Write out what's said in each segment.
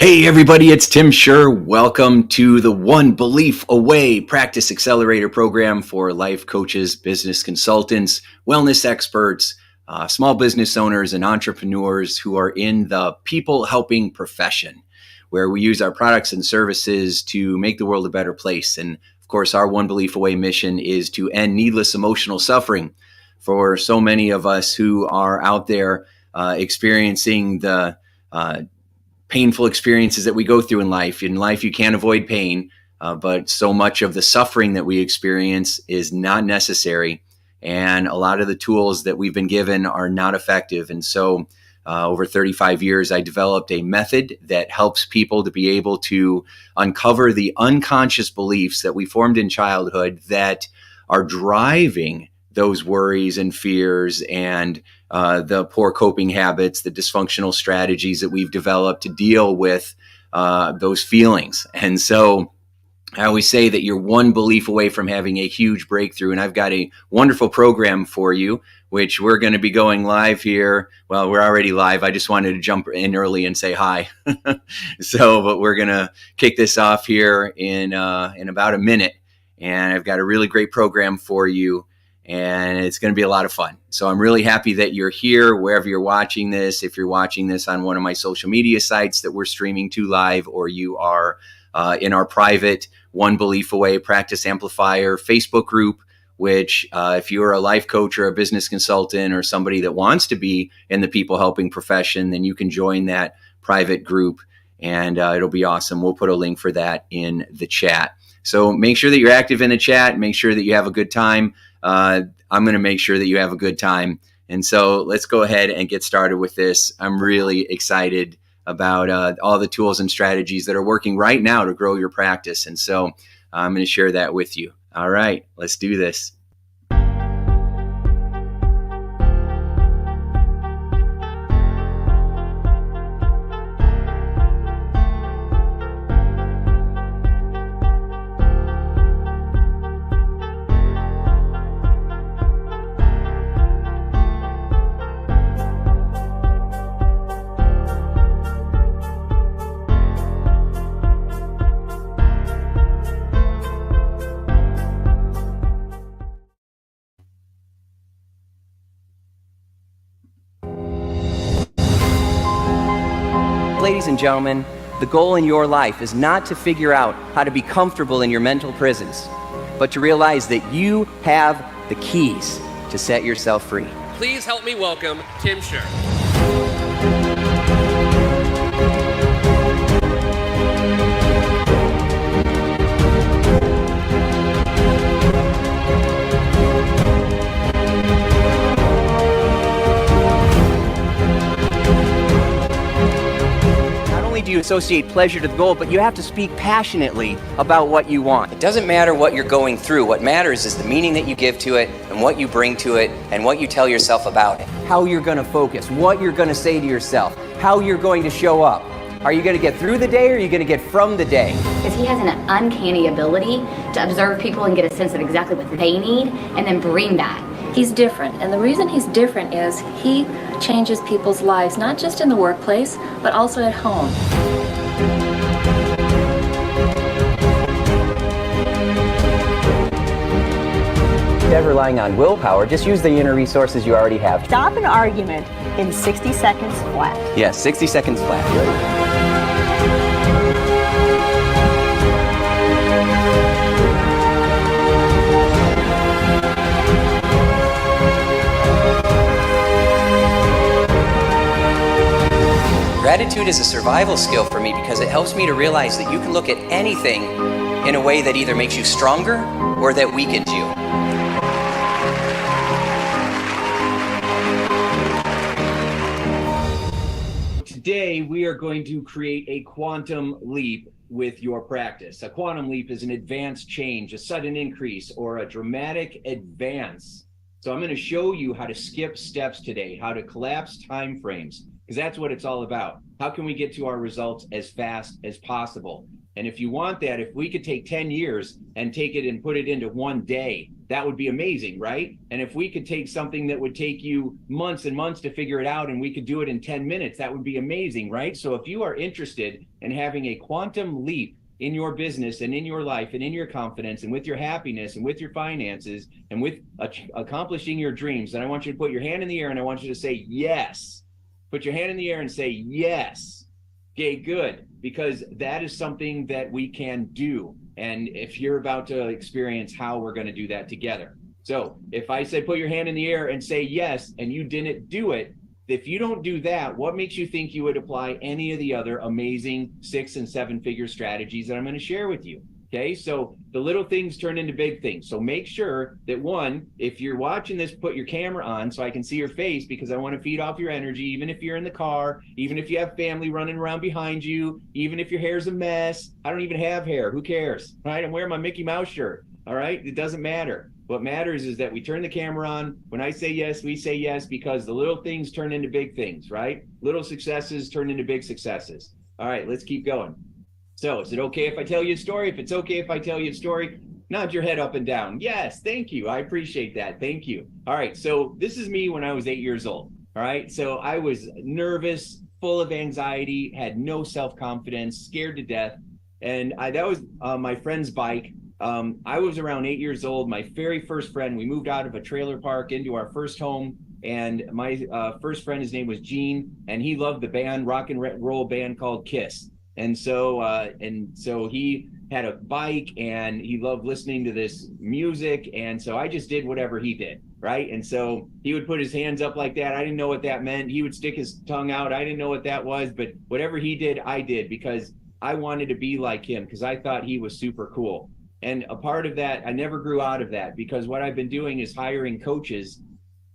Hey everybody, it's Tim Shurr. Welcome to the One Belief Away Practice Accelerator program for life coaches, business consultants, wellness experts, small business owners, and entrepreneurs who are in the people helping profession, where we use our products and services to make the world a better place. And of course, our One Belief Away mission is to end needless emotional suffering for so many of us who are out there experiencing the painful experiences that we go through in life. In life, you can't avoid pain, but so much of the suffering that we experience is not necessary. And a lot of the tools that we've been given are not effective. And so over 35 years, I developed a method that helps people to be able to uncover the unconscious beliefs that we formed in childhood that are driving those worries and fears and the poor coping habits, the dysfunctional strategies that we've developed to deal with those feelings. And so I always say that you're one belief away from having a huge breakthrough. And I've got a wonderful program for you, which we're going to be going live here. Well, we're already live. I just wanted to jump in early and say hi. But we're going to kick this off here in about a minute. And I've got a really great program for you. And it's going to be a lot of fun. So I'm really happy that you're here, wherever you're watching this. If you're watching this on one of my social media sites that we're streaming to live, or you are in our private One Belief Away Practice Amplifier Facebook group, which if you're a life coach or a business consultant or somebody that wants to be in the people helping profession, then you can join that private group and it'll be awesome. We'll put a link for that in the chat. So make sure that you're active in the chat. Make sure that you have a good time. I'm going to make sure that you have a good time. And so let's go ahead and get started with this. I'm really excited about all the tools and strategies that are working right now to grow your practice. And so I'm going to share that with you. All right, let's do this. Ladies and gentlemen, the goal in your life is not to figure out how to be comfortable in your mental prisons, but to realize that you have the keys to set yourself free. Please help me welcome Tim Shurr. Do you associate pleasure to the goal, but you have to speak passionately about what you want. It doesn't matter what you're going through. What matters is the meaning that you give to it and what you bring to it and what you tell yourself about it. How you're going to focus, what you're going to say to yourself, how you're going to show up. Are you going to get through the day or are you going to get from the day? Because he has an uncanny ability to observe people and get a sense of exactly what they need and then bring that. He's different, and the reason he's different is he changes people's lives, not just in the workplace, but also at home. Instead of relying on willpower, just use the inner resources you already have. Stop an argument in 60 seconds flat. Yes, 60 seconds flat. Good. Gratitude is a survival skill for me because it helps me to realize that you can look at anything in a way that either makes you stronger or that weakens you. Today, we are going to create a quantum leap with your practice. A quantum leap is an advanced change, a sudden increase, or a dramatic advance. So I'm going to show you how to skip steps today, how to collapse time frames, because that's what it's all about. How can we get to our results as fast as possible? And if you want that, if we could take 10 years and take it and put it into one day, that would be amazing, right? And if we could take something that would take you months and months to figure it out and we could do it in 10 minutes, that would be amazing, right? So if you are interested in having a quantum leap in your business and in your life and in your confidence and with your happiness and with your finances and with accomplishing your dreams, then I want you to put your hand in the air and I want you to say yes. Put your hand in the air and say yes. Okay, good, because that is something that we can do. And if you're about to experience how we're going to do that together. So if I said put your hand in the air and say yes, and you didn't do it, if you don't do that, what makes you think you would apply any of the other amazing 6- and 7-figure strategies that I'm going to share with you? Okay, so the little things turn into big things. So make sure that, one, if you're watching this, put your camera on so I can see your face, because I want to feed off your energy, even if you're in the car, even if you have family running around behind you, even if your hair's a mess. I don't even have hair. Who cares? Right? I'm wearing my Mickey Mouse shirt. All right, it doesn't matter. What matters is that we turn the camera on. When I say yes, we say yes, because the little things turn into big things, right? Little successes turn into big successes. All right, let's keep going. So is it okay if I tell you a story? If it's okay if I tell you a story, nod your head up and down. Yes, thank you. I appreciate that. Thank you. All right, so this is me when I was 8 years old. All right, so I was nervous, full of anxiety, had no self-confidence, scared to death. And that was my friend's bike. I was around 8 years old. My very first friend, we moved out of a trailer park into our first home. And my first friend, his name was Gene, and he loved the band, rock and roll band called Kiss. And so he had a bike and he loved listening to this music. And so I just did whatever he did, right? And so he would put his hands up like that. I didn't know what that meant. He would stick his tongue out. I didn't know what that was, but whatever he did, I did, because I wanted to be like him, because I thought he was super cool. And a part of that, I never grew out of that, because what I've been doing is hiring coaches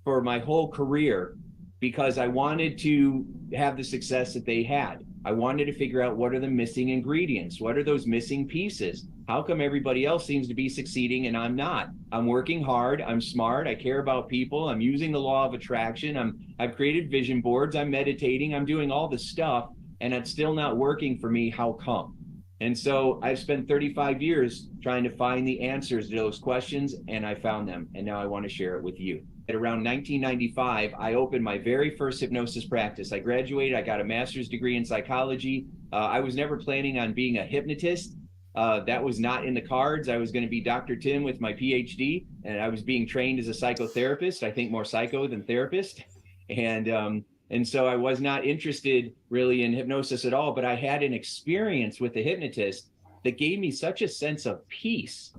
for my whole career, because I wanted to have the success that they had. I wanted to figure out, what are the missing ingredients? What are those missing pieces? How come everybody else seems to be succeeding and I'm not? I'm working hard, I'm smart, I care about people, I'm using the law of attraction, I've created vision boards, I'm meditating, I'm doing all this stuff, and it's still not working for me. How come? And so I've spent 35 years trying to find the answers to those questions, and I found them, and now I want to share it with you. At around 1995, I opened my very first hypnosis practice. I graduated, I got a master's degree in psychology. I was never planning on being a hypnotist. That was not in the cards. I was going to be Dr. Tim with my PhD, and I was being trained as a psychotherapist. I think more psycho than therapist. And so I was not interested really in hypnosis at all, but I had an experience with a hypnotist that gave me such a sense of peace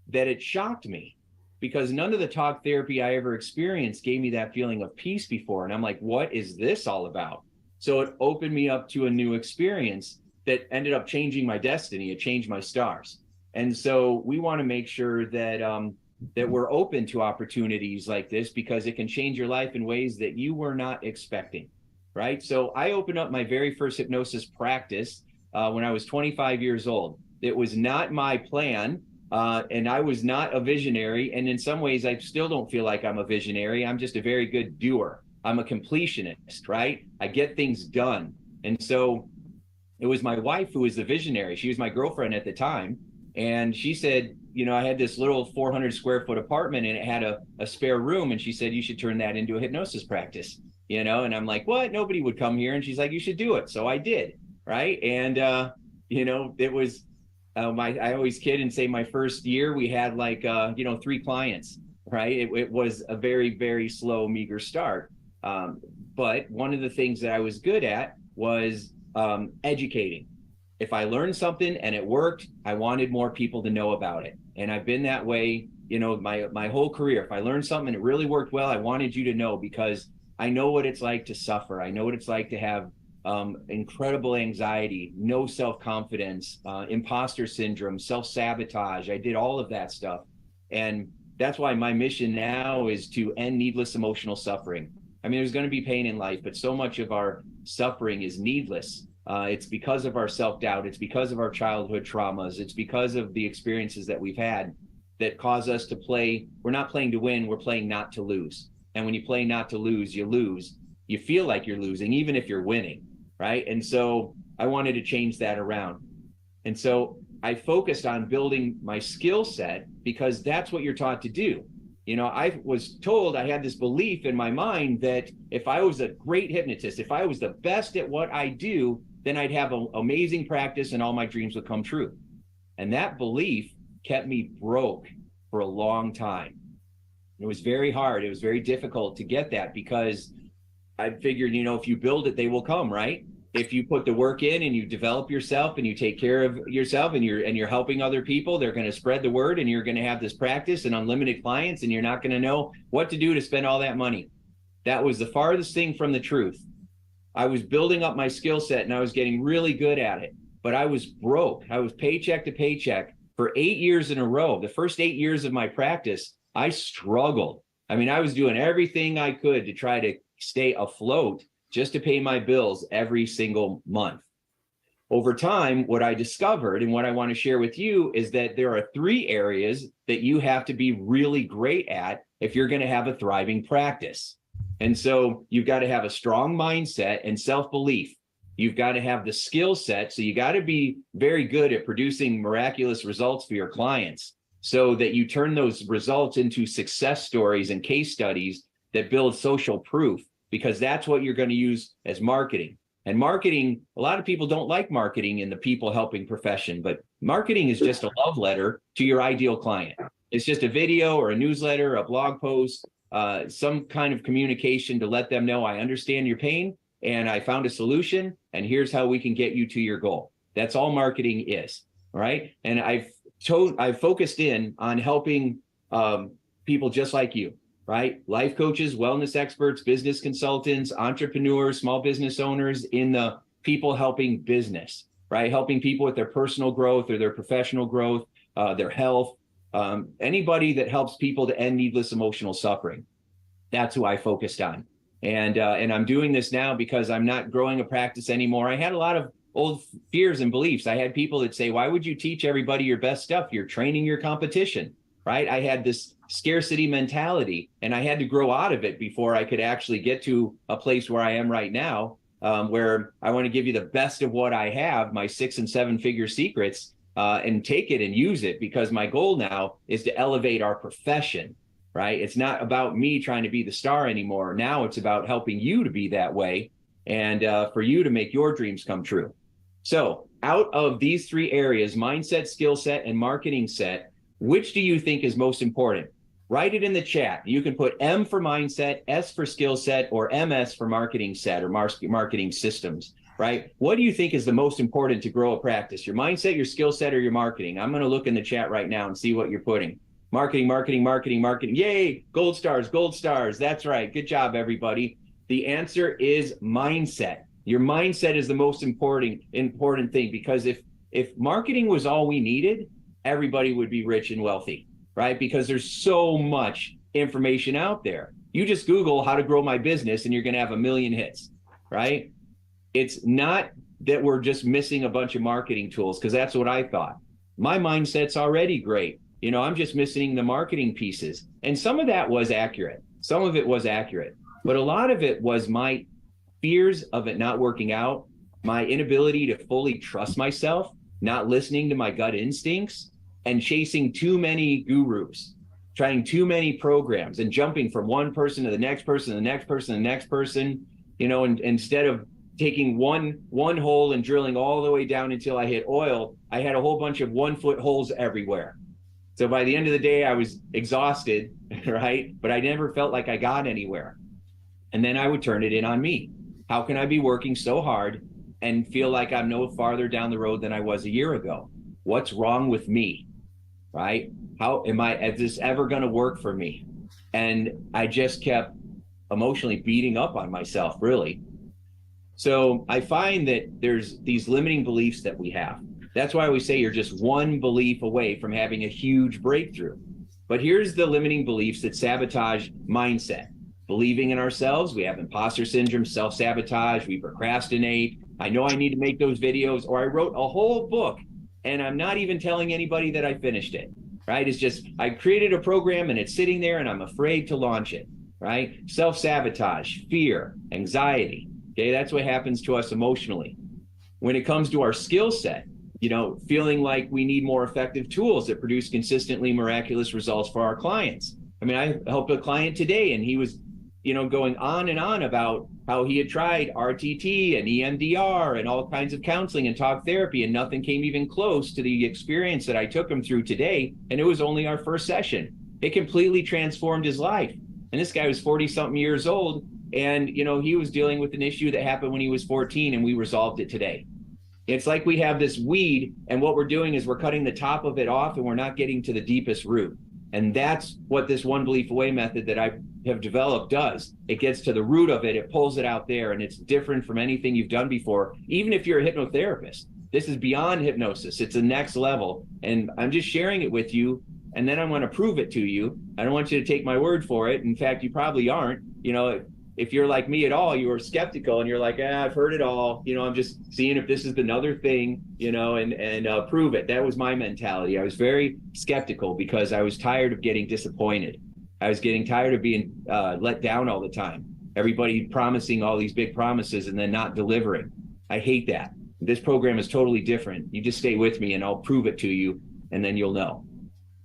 that it shocked me, because none of the talk therapy I ever experienced gave me that feeling of peace before. And I'm like, what is this all about? So it opened me up to a new experience that ended up changing my destiny. It changed my stars. And so we want to make sure that that we're open to opportunities like this, because it can change your life in ways that you were not expecting, right? So I opened up my very first hypnosis practice when I was 25 years old. It was not my plan, and I was not a visionary. And in some ways, I still don't feel like I'm a visionary. I'm just a very good doer. I'm a completionist, right? I get things done. And so it was my wife who was the visionary. She was my girlfriend at the time. And she said, you know, I had this little 400 square foot apartment and it had a spare room. And she said, you should turn that into a hypnosis practice, you know? And I'm like, what? Nobody would come here. And she's like, you should do it. So I did, right? And, you know, it was, I always kid and say my first year we had like, 3 clients, right? It was a very, very slow, meager start. But one of the things that I was good at was educating. If I learned something and it worked, I wanted more people to know about it. And I've been that way, you know, my whole career. If I learned something and it really worked well, I wanted you to know, because I know what it's like to suffer. I know what it's like to have incredible anxiety, no self-confidence, imposter syndrome, self-sabotage. I did all of that stuff. And that's why my mission now is to end needless emotional suffering. I mean, there's going to be pain in life, but so much of our suffering is needless. It's because of our self-doubt. It's because of our childhood traumas. It's because of the experiences that we've had that cause us to play. We're not playing to win. We're playing not to lose. And when you play not to lose, you lose. You feel like you're losing, even if you're winning, right? And so I wanted to change that around. And so I focused on building my skill set because that's what you're taught to do. I was told, I had this belief in my mind that if I was a great hypnotist, if I was the best at what I do, then I'd have an amazing practice and all my dreams would come true. And that belief kept me broke for a long time. It was very hard. It was very difficult to get that because I figured, if you build it, they will come, right? If you put the work in and you develop yourself and you take care of yourself and you're helping other people, they're going to spread the word and you're going to have this practice and unlimited clients and you're not going to know what to do to spend all that money. That was the farthest thing from the truth. I was building up my skill set and I was getting really good at it, but I was broke. I was paycheck to paycheck for 8 years in a row. The first 8 years of my practice, I struggled. I mean, I was doing everything I could to try to stay afloat just to pay my bills every single month. Over time, what I discovered and what I want to share with you is that there are 3 areas that you have to be really great at if you're going to have a thriving practice. And so you've got to have a strong mindset and self-belief. You've got to have the skill set. So you got to be very good at producing miraculous results for your clients so that you turn those results into success stories and case studies that build social proof, because that's what you're going to use as marketing. And marketing, a lot of people don't like marketing in the people helping profession, but marketing is just a love letter to your ideal client. It's just a video or a newsletter, a blog post, some kind of communication to let them know I understand your pain and I found a solution and here's how we can get you to your goal. That's all marketing is, all right? And I've focused in on helping people just like you, right? Life coaches, wellness experts, business consultants, entrepreneurs, small business owners in the people helping business, right? Helping people with their personal growth or their professional growth, their health, anybody that helps people to end needless emotional suffering. That's who I focused on. And I'm doing this now because I'm not growing a practice anymore. I had a lot of old fears and beliefs. I had people that say, why would you teach everybody your best stuff? You're training your competition, right? I had this scarcity mentality and I had to grow out of it before I could actually get to a place where I am right now, where I want to give you the best of what I have, my 6 and 7 figure secrets, and take it and use it, because my goal now is to elevate our profession, right? It's not about me trying to be the star anymore. Now it's about helping you to be that way and for you to make your dreams come true. So out of these 3 areas, mindset, skill set, and marketing set, which do you think is most important? Write it in the chat. You can put M for mindset, S for skill set, or MS for marketing set or marketing systems, right? What do you think is the most important to grow a practice? Your mindset, your skill set, or your marketing? I'm going to look in the chat right now and see what you're putting. Marketing, marketing, marketing, marketing. Yay, gold stars, gold stars. That's right. Good job, everybody. The answer is mindset. Your mindset is the most important thing, because if marketing was all we needed, everybody would be rich and wealthy, right? Because there's so much information out there. You just Google how to grow my business and you're going to have 1 million hits, right? It's not that we're just missing a bunch of marketing tools, because that's what I thought. My mindset's already great. I'm just missing the marketing pieces. And some of that was accurate. Some of it was accurate. But a lot of it was my fears of it not working out, my inability to fully trust myself, not listening to my gut instincts, and chasing too many gurus, trying too many programs and jumping from one person to the next person, the next person, the next person, and instead of taking one hole and drilling all the way down until I hit oil, I had a whole bunch of 1-foot holes everywhere. So by the end of the day, I was exhausted, right? But I never felt like I got anywhere. And then I would turn it in on me. How can I be working so hard and feel like I'm no farther down the road than I was a year ago? What's wrong with me, right? Is this ever going to work for me? And I just kept emotionally beating up on myself, really. So I find that there's these limiting beliefs that we have. That's why we say you're just one belief away from having a huge breakthrough. But here's the limiting beliefs that sabotage mindset. Believing in ourselves, we have imposter syndrome, self-sabotage, we procrastinate. I know I need to make those videos, or I wrote a whole book and I'm not even telling anybody that I finished it, right? It's just, I created a program and it's sitting there and I'm afraid to launch it, right? Self-sabotage, fear, anxiety, okay? That's what happens to us emotionally. When it comes to our skill set, feeling like we need more effective tools that produce consistently miraculous results for our clients. I mean, I helped a client today, and he was, going on and on about how he had tried RTT and EMDR and all kinds of counseling and talk therapy, and nothing came even close to the experience that I took him through today. And it was only our first session. It completely transformed his life. And this guy was 40-something years old, and, he was dealing with an issue that happened when he was 14, and we resolved it today. It's like we have this weed, and what we're doing is we're cutting the top of it off, and we're not getting to the deepest root. And that's what this one belief away method that I have developed does. It gets to the root of it, it pulls it out there, and it's different from anything you've done before. Even if you're a hypnotherapist, this is beyond hypnosis. It's the next level. And I'm just sharing it with you, and then I want to prove it to you. I don't want you to take my word for it. In fact, you probably aren't. If you're like me at all, you are skeptical and you're like, I've heard it all. I'm just seeing if this is another thing, and prove it. That was my mentality. I was very skeptical because I was tired of getting disappointed. I was getting tired of being let down all the time. Everybody promising all these big promises and then not delivering. I hate that. This program is totally different. You just stay with me and I'll prove it to you, and then you'll know.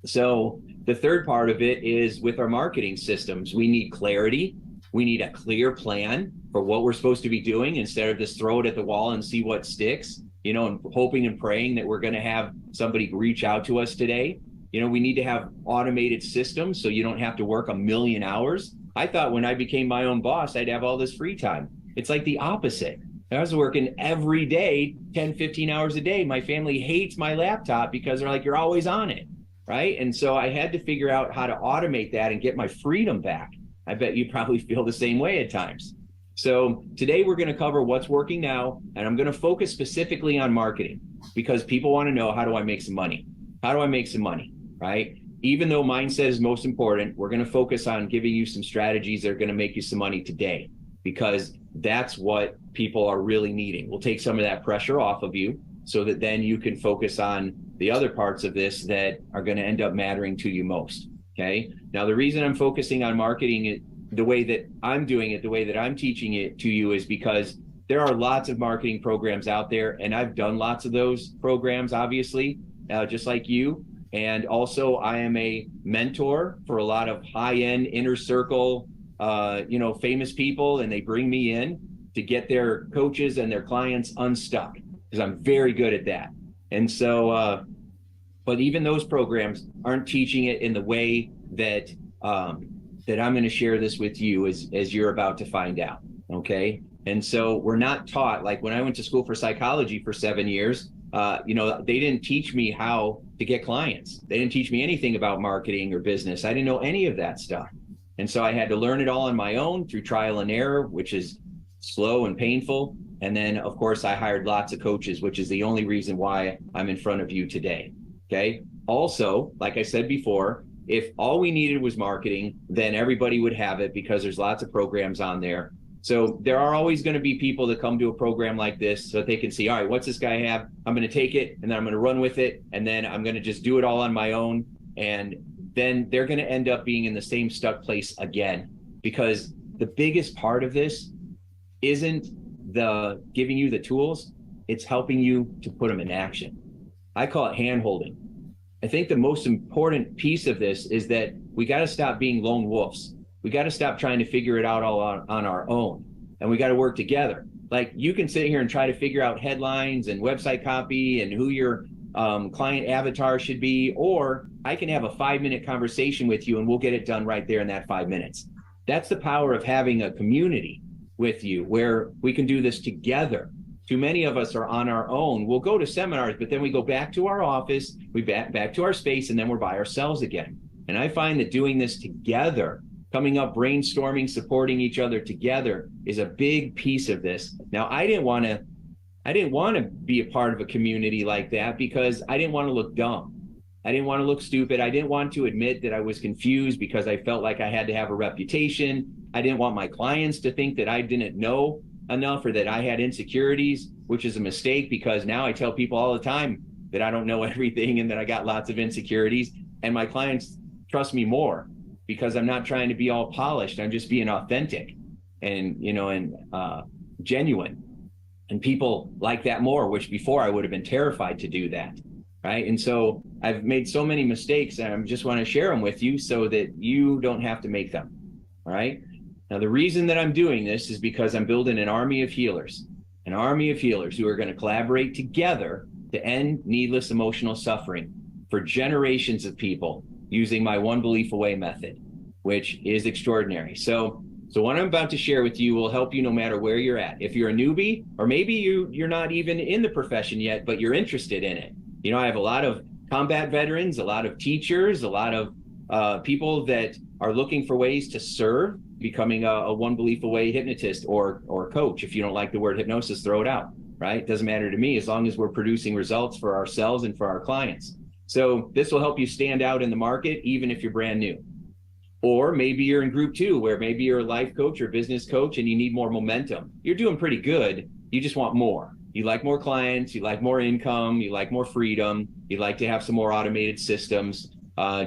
So the third part of it is with our marketing systems. We need clarity. We need a clear plan for what we're supposed to be doing instead of just throw it at the wall and see what sticks, and hoping and praying that we're going to have somebody reach out to us today. We need to have automated systems so you don't have to work a million hours. I thought when I became my own boss, I'd have all this free time. It's like the opposite. I was working every day, 10, 15 hours a day. My family hates my laptop because they're like, you're always on it, right? And so I had to figure out how to automate that and get my freedom back. I bet you probably feel the same way at times. So today we're going to cover what's working now, and I'm going to focus specifically on marketing because people want to know, how do I make some money? How do I make some money, right? Even though mindset is most important, we're going to focus on giving you some strategies that are going to make you some money today because that's what people are really needing. We'll take some of that pressure off of you so that then you can focus on the other parts of this that are going to end up mattering to you most. Okay. Now, the reason I'm focusing on marketing it the way that I'm doing it, the way that I'm teaching it to you is because there are lots of marketing programs out there, and I've done lots of those programs, obviously, just like you. And also I am a mentor for a lot of high-end inner circle, famous people, and they bring me in to get their coaches and their clients unstuck because I'm very good at that. And so, but even those programs aren't teaching it in the way that that I'm going to share this with you as you're about to find out. Okay. And so we're not taught, like when I went to school for psychology for 7 years, they didn't teach me how to get clients. They didn't teach me anything about marketing or business. I didn't know any of that stuff. And so I had to learn it all on my own through trial and error, which is slow and painful. And then, of course, I hired lots of coaches, which is the only reason why I'm in front of you today. Okay. Also, like I said before, if all we needed was marketing, then everybody would have it because there's lots of programs on there. So there are always going to be people that come to a program like this so that they can see, all right, what's this guy have? I'm going to take it and then I'm going to run with it. And then I'm going to just do it all on my own. And then they're going to end up being in the same stuck place again, because the biggest part of this isn't the giving you the tools. It's helping you to put them in action. I call it hand-holding. I think the most important piece of this is that we got to stop being lone wolves. We got to stop trying to figure it out all on our own, and we got to work together. Like, you can sit here and try to figure out headlines and website copy and who your client avatar should be, or I can have a 5-minute conversation with you and we'll get it done right there in that 5 minutes. That's the power of having a community with you where we can do this together. Too many of us are on our own. We'll go to seminars, but then we go back to our office, we back to our space, and then we're by ourselves again. And I find that doing this together, coming up, brainstorming, supporting each other together is a big piece of this. Now, I didn't want to be a part of a community like that because I didn't want to look dumb. I didn't want to look stupid. I didn't want to admit that I was confused because I felt like I had to have a reputation. I didn't want my clients to think that I didn't know enough or that I had insecurities, which is a mistake because now I tell people all the time that I don't know everything and that I got lots of insecurities, and my clients trust me more because I'm not trying to be all polished. I'm just being authentic and genuine. And people like that more, which before I would have been terrified to do that. Right. And so I've made so many mistakes, and I just want to share them with you so that you don't have to make them. All right. Now, the reason that I'm doing this is because I'm building an army of healers who are going to collaborate together to end needless emotional suffering for generations of people using my one belief away method, which is extraordinary. So what I'm about to share with you will help you no matter where you're at. If you're a newbie, or maybe you're not even in the profession yet, but you're interested in it. You know, I have a lot of combat veterans, a lot of teachers, a lot of people that are looking for ways to serve, becoming a one belief away hypnotist or coach. If you don't like the word hypnosis, throw it out, right? Doesn't matter to me as long as we're producing results for ourselves and for our clients. So this will help you stand out in the market, even if you're brand new. Or maybe you're in group 2, where maybe you're a life coach or business coach and you need more momentum. You're doing pretty good. You just want more. You like more clients, you like more income, you like more freedom, you like to have some more automated systems,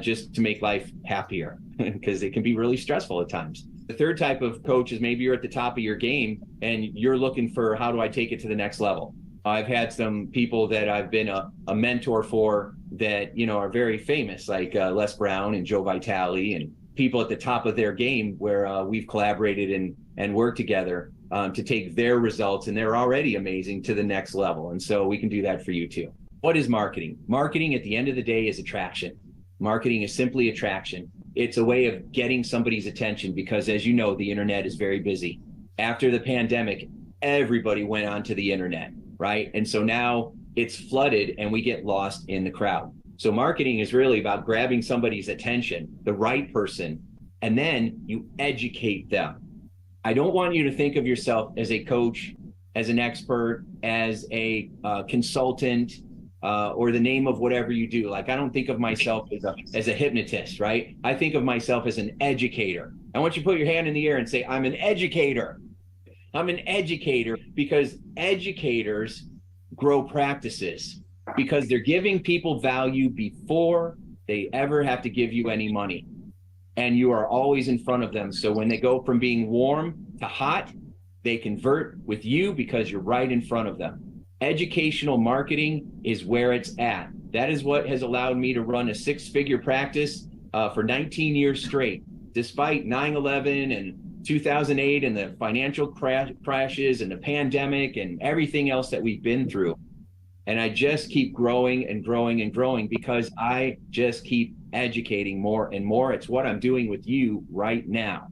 just to make life happier, because it can be really stressful at times. The third type of coach is maybe you're at the top of your game and you're looking for, how do I take it to the next level? I've had some people that I've been a mentor for that, you know, are very famous, like Les Brown and Joe Vitale, and people at the top of their game where we've collaborated and worked together to take their results, and they're already amazing, to the next level. And so we can do that for you too. What is marketing? Marketing at the end of the day is attraction. Marketing is simply attraction. It's a way of getting somebody's attention because, as you know, the internet is very busy. After the pandemic, everybody went onto the internet, right? And so now it's flooded and we get lost in the crowd. So marketing is really about grabbing somebody's attention, the right person, and then you educate them. I don't want you to think of yourself as a coach, as an expert, as a consultant, or the name of whatever you do. Like, I don't think of myself as a hypnotist, right? I think of myself as an educator. I want you to put your hand in the air and say, I'm an educator. I'm an educator, because educators grow practices, because they're giving people value before they ever have to give you any money. And you are always in front of them. So when they go from being warm to hot, they convert with you because you're right in front of them. Educational marketing is where it's at. That is what has allowed me to run a 6-figure practice for 19 years straight, despite 9/11 and 2008 and the financial crashes and the pandemic and everything else that we've been through. And I just keep growing and growing and growing because I just keep educating more and more. It's what I'm doing with you right now.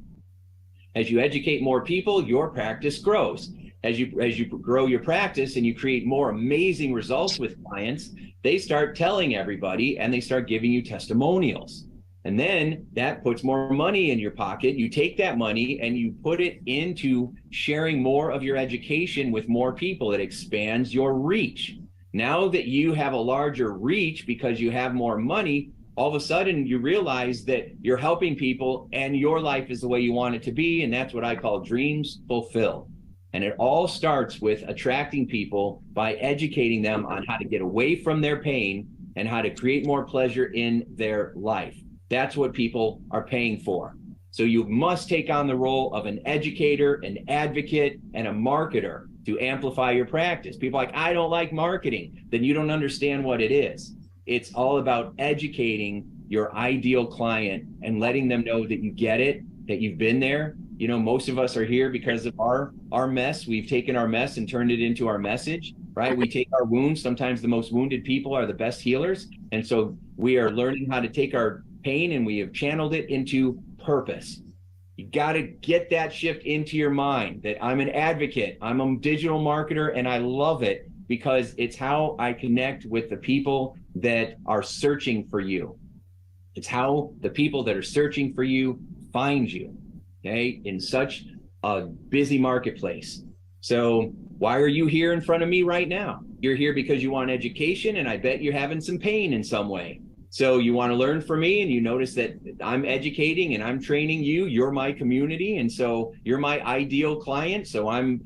As you educate more people, your practice grows. As you grow your practice and you create more amazing results with clients, they start telling everybody and they start giving you testimonials. And then that puts more money in your pocket. You take that money and you put it into sharing more of your education with more people. It expands your reach. Now that you have a larger reach because you have more money, all of a sudden you realize that you're helping people and your life is the way you want it to be. And that's what I call dreams fulfilled. And it all starts with attracting people by educating them on how to get away from their pain and how to create more pleasure in their life. That's what people are paying for. So you must take on the role of an educator, an advocate, and a marketer to amplify your practice. People are like, I don't like marketing. Then you don't understand what it is. It's all about educating your ideal client and letting them know that you get it, that you've been there. You know, most of us are here because of our mess. We've taken our mess and turned it into our message, right? We take our wounds. Sometimes the most wounded people are the best healers. And so we are learning how to take our pain and we have channeled it into purpose. You got to get that shift into your mind that I'm an advocate, I'm a digital marketer, and I love it because it's how I connect with the people that are searching for you. It's how the people that are searching for you find you, okay, in such a busy marketplace. So why are you here in front of me right now? You're here because you want education, and I bet you're having some pain in some way. So you want to learn from me, and you notice that I'm educating and I'm training you. You're my community, and so you're my ideal client. So I'm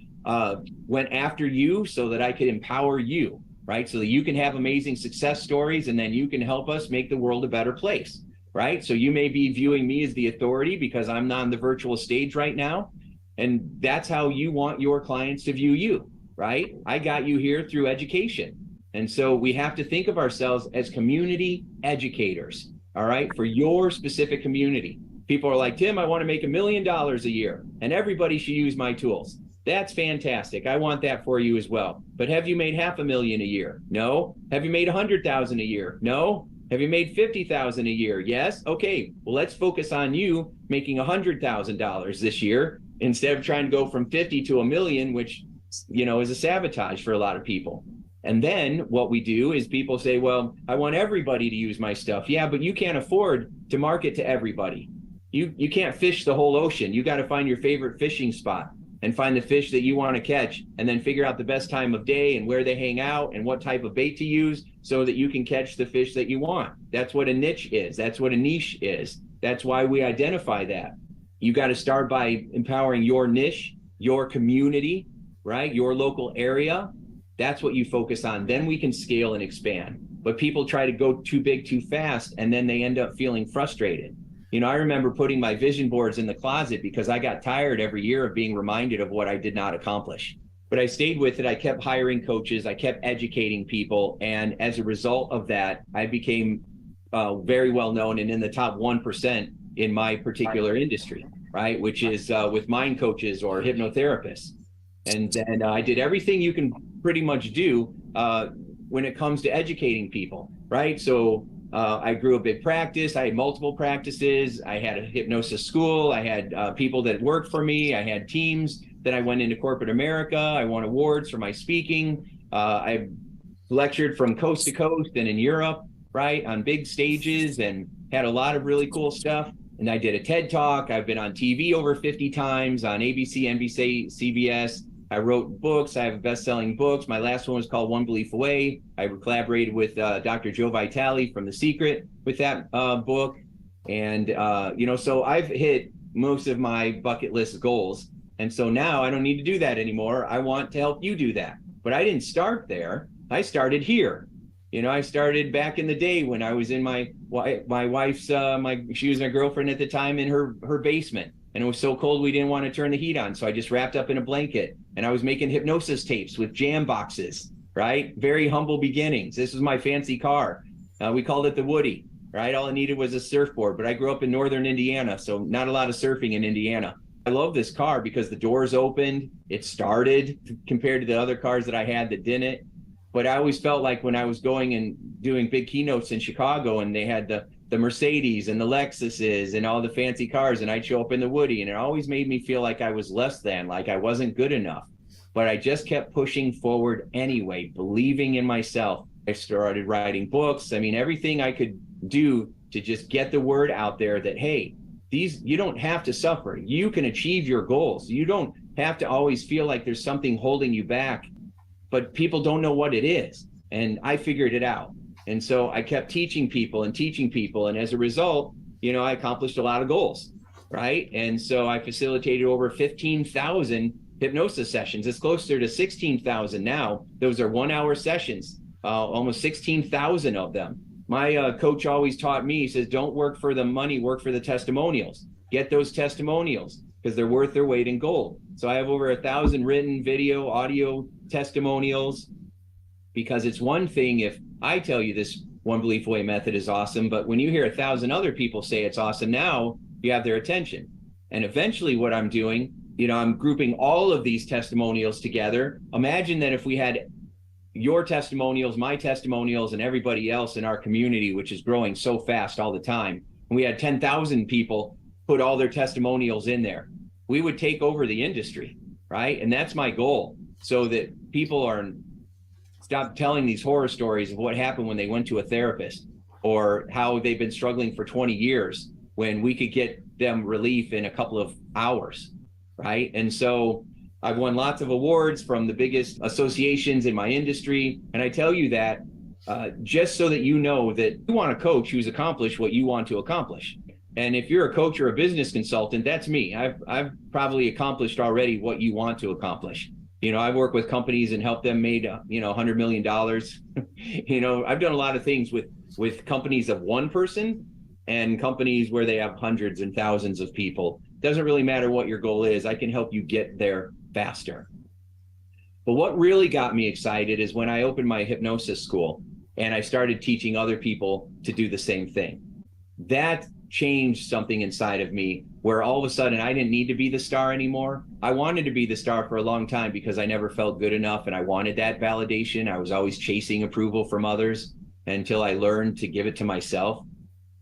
went after you so that I could empower you, right? So that you can have amazing success stories, and then you can help us make the world a better place, right? So you may be viewing me as the authority because I'm on the virtual stage right now, and that's how you want your clients to view you. right? I got you here through education. And so we have to think of ourselves as community educators, all right, for your specific community. People are like, Tim, I want to make $1 million a year and everybody should use my tools. That's fantastic. I want that for you as well. But have you made $500,000 a year? No. Have you made 100,000 a year? No. Have you made 50,000 a year? Yes. Okay. Well, let's focus on you making $100,000 this year instead of trying to go from 50 to $1 million, which, is a sabotage for a lot of people. And then what we do is people say, well, I want everybody to use my stuff. Yeah, but you can't afford to market to everybody. You can't fish the whole ocean. You got to find your favorite fishing spot and find the fish that you want to catch, and then figure out the best time of day and where they hang out and what type of bait to use so that you can catch the fish that you want. That's what a niche is. That's what a niche is. That's why we identify that. You got to start by empowering your niche, your community, right? Your local area. That's what you focus on. Then we can scale and expand. But people try to go too big too fast, and then they end up feeling frustrated. I remember putting my vision boards in the closet because I got tired every year of being reminded of what I did not accomplish. But I stayed with it. I kept hiring coaches. I kept educating people. And as a result of that, I became very well known and in the top 1% in my particular industry, right? Which is with mind coaches or hypnotherapists. And then I did everything you can pretty much do when it comes to educating people, right? So I grew a big practice. I had multiple practices. I had a hypnosis school. I had people that worked for me. I had teams. Then I went into corporate America. I won awards for my speaking. I lectured from coast to coast and in Europe, right, on big stages, and had a lot of really cool stuff. And I did a TED Talk. I've been on TV over 50 times, on ABC, NBC, CBS. I wrote books. I have best-selling books. My last one was called One Belief Away. I collaborated with Dr. Joe Vitale from The Secret with that book. And, so I've hit most of my bucket list goals. And so now I don't need to do that anymore. I want to help you do that. But I didn't start there. I started here. I started back in the day when I was in my wife's, she was my girlfriend at the time, in her basement. And it was so cold we didn't want to turn the heat on. So I just wrapped up in a blanket, and I was making hypnosis tapes with jam boxes, right? Very humble beginnings. This was my fancy car. We called it the Woody, right? All I needed was a surfboard, but I grew up in northern Indiana, so not a lot of surfing in Indiana. I love this car because the doors opened, it started compared to the other cars that I had that didn't. But I always felt like when I was going and doing big keynotes in Chicago, and they had the Mercedes and the Lexuses and all the fancy cars, and I'd show up in the Woody, and it always made me feel like I was less than, like I wasn't good enough. But I just kept pushing forward anyway, believing in myself. I started writing books. I mean, everything I could do to just get the word out there that, hey, you don't have to suffer. You can achieve your goals. You don't have to always feel like there's something holding you back, but people don't know what it is. And I figured it out. And so I kept teaching people. And as a result, I accomplished a lot of goals, right? And so I facilitated over 15,000 hypnosis sessions. It's closer to 16,000 now. Those are 1-hour sessions, almost 16,000 of them. My coach always taught me, he says, don't work for the money, work for the testimonials. Get those testimonials because they're worth their weight in gold. So I have over 1,000 written, video, audio testimonials, because it's one thing if I tell you this One Belief Away method is awesome, but when you hear 1,000 other people say it's awesome, now you have their attention. And eventually what I'm doing, I'm grouping all of these testimonials together. Imagine that if we had your testimonials, my testimonials, and everybody else in our community, which is growing so fast all the time, and we had 10,000 people put all their testimonials in there, we would take over the industry, right? And that's my goal, so that people stop telling these horror stories of what happened when they went to a therapist, or how they've been struggling for 20 years when we could get them relief in a couple of hours, right? And so I've won lots of awards from the biggest associations in my industry. And I tell you that just so that you know that you want a coach who's accomplished what you want to accomplish. And if you're a coach or a business consultant, that's me. I've probably accomplished already what you want to accomplish. I've worked with companies and helped them made, $100 million. I've done a lot of things with companies of one person and companies where they have hundreds and thousands of people. Doesn't really matter what your goal is. I can help you get there faster. But what really got me excited is when I opened my hypnosis school and I started teaching other people to do the same thing. That changed something inside of me where all of a sudden I didn't need to be the star anymore. I wanted to be the star for a long time because I never felt good enough and I wanted that validation. I was always chasing approval from others until I learned to give it to myself.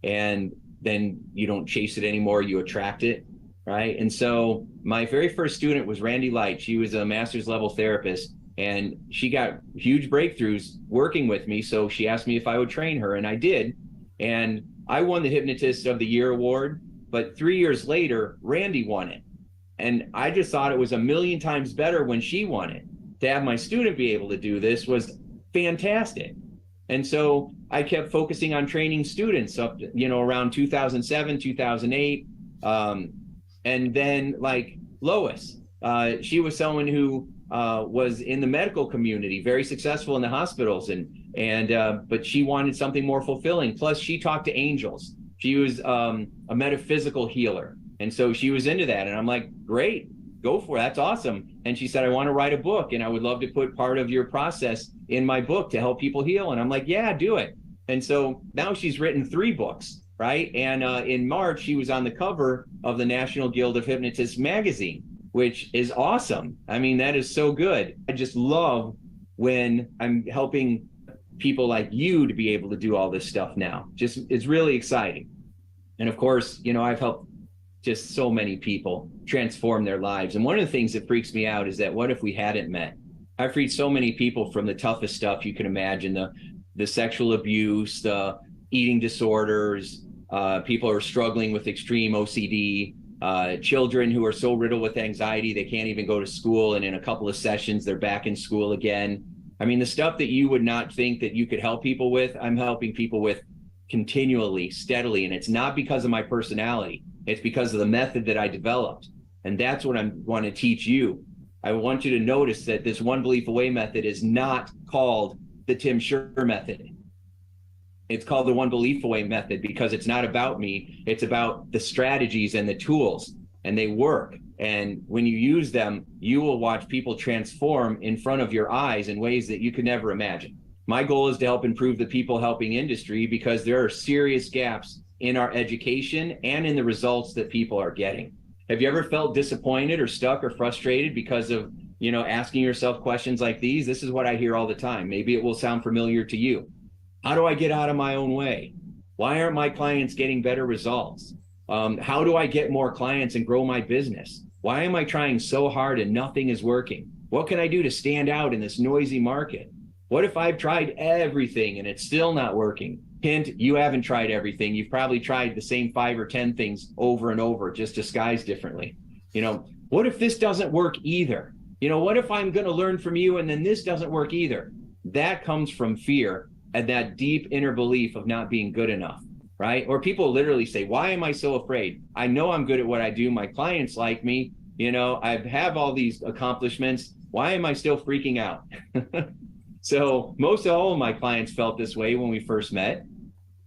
And then you don't chase it anymore, you attract it, right? And so my very first student was Randy Light. She was a master's level therapist and she got huge breakthroughs working with me. So she asked me if I would train her, and I did. And I won the Hypnotist of the Year award, but 3 years later, Randy won it. And I just thought it was a million times better when she won it. To have my student be able to do this was fantastic. And so I kept focusing on training students up, around 2007, 2008. And then like Lois, she was someone who was in the medical community, very successful in the hospitals, but she wanted something more fulfilling. Plus she talked to angels. She was a metaphysical healer. And so she was into that. And I'm like, great, go for it. That's awesome. And she said, I want to write a book and I would love to put part of your process in my book to help people heal. And I'm like, yeah, do it. And so now she's written 3 books, right? And in March, she was on the cover of the National Guild of Hypnotists magazine, which is awesome. I mean, that is so good. I just love when I'm helping people like you to be able to do all this stuff now. Just, it's really exciting. And of course, I've helped just so many people transform their lives. And one of the things that freaks me out is that what if we hadn't met? I've freed so many people from the toughest stuff you can imagine, the sexual abuse, the eating disorders, people who are struggling with extreme OCD, children who are so riddled with anxiety they can't even go to school, and in a couple of sessions they're back in school again. I mean, the stuff that you would not think that you could help people with, I'm helping people with continually, steadily, and it's not because of my personality. It's because of the method that I developed. And that's what I want to teach you. I want you to notice that this one belief away method is not called the Tim Shurr method. It's called the one belief away method because it's not about me. It's about the strategies and the tools, and they work. And when you use them, you will watch people transform in front of your eyes in ways that you could never imagine. My goal is to help improve the people helping industry because there are serious gaps in our education and in the results that people are getting. Have you ever felt disappointed or stuck or frustrated because of, asking yourself questions like these? This is what I hear all the time. Maybe it will sound familiar to you. How do I get out of my own way? Why aren't my clients getting better results? How do I get more clients and grow my business? Why am I trying so hard and nothing is working? What can I do to stand out in this noisy market? What if I've tried everything and it's still not working? Hint, you haven't tried everything. You've probably tried the same 5 or 10 things over and over, just disguised differently. What if this doesn't work either? What if I'm going to learn from you and then this doesn't work either? That comes from fear and that deep inner belief of not being good enough, right? Or people literally say, why am I so afraid? I know I'm good at what I do. My clients like me. I have all these accomplishments. Why am I still freaking out? So most all of my clients felt this way when we first met,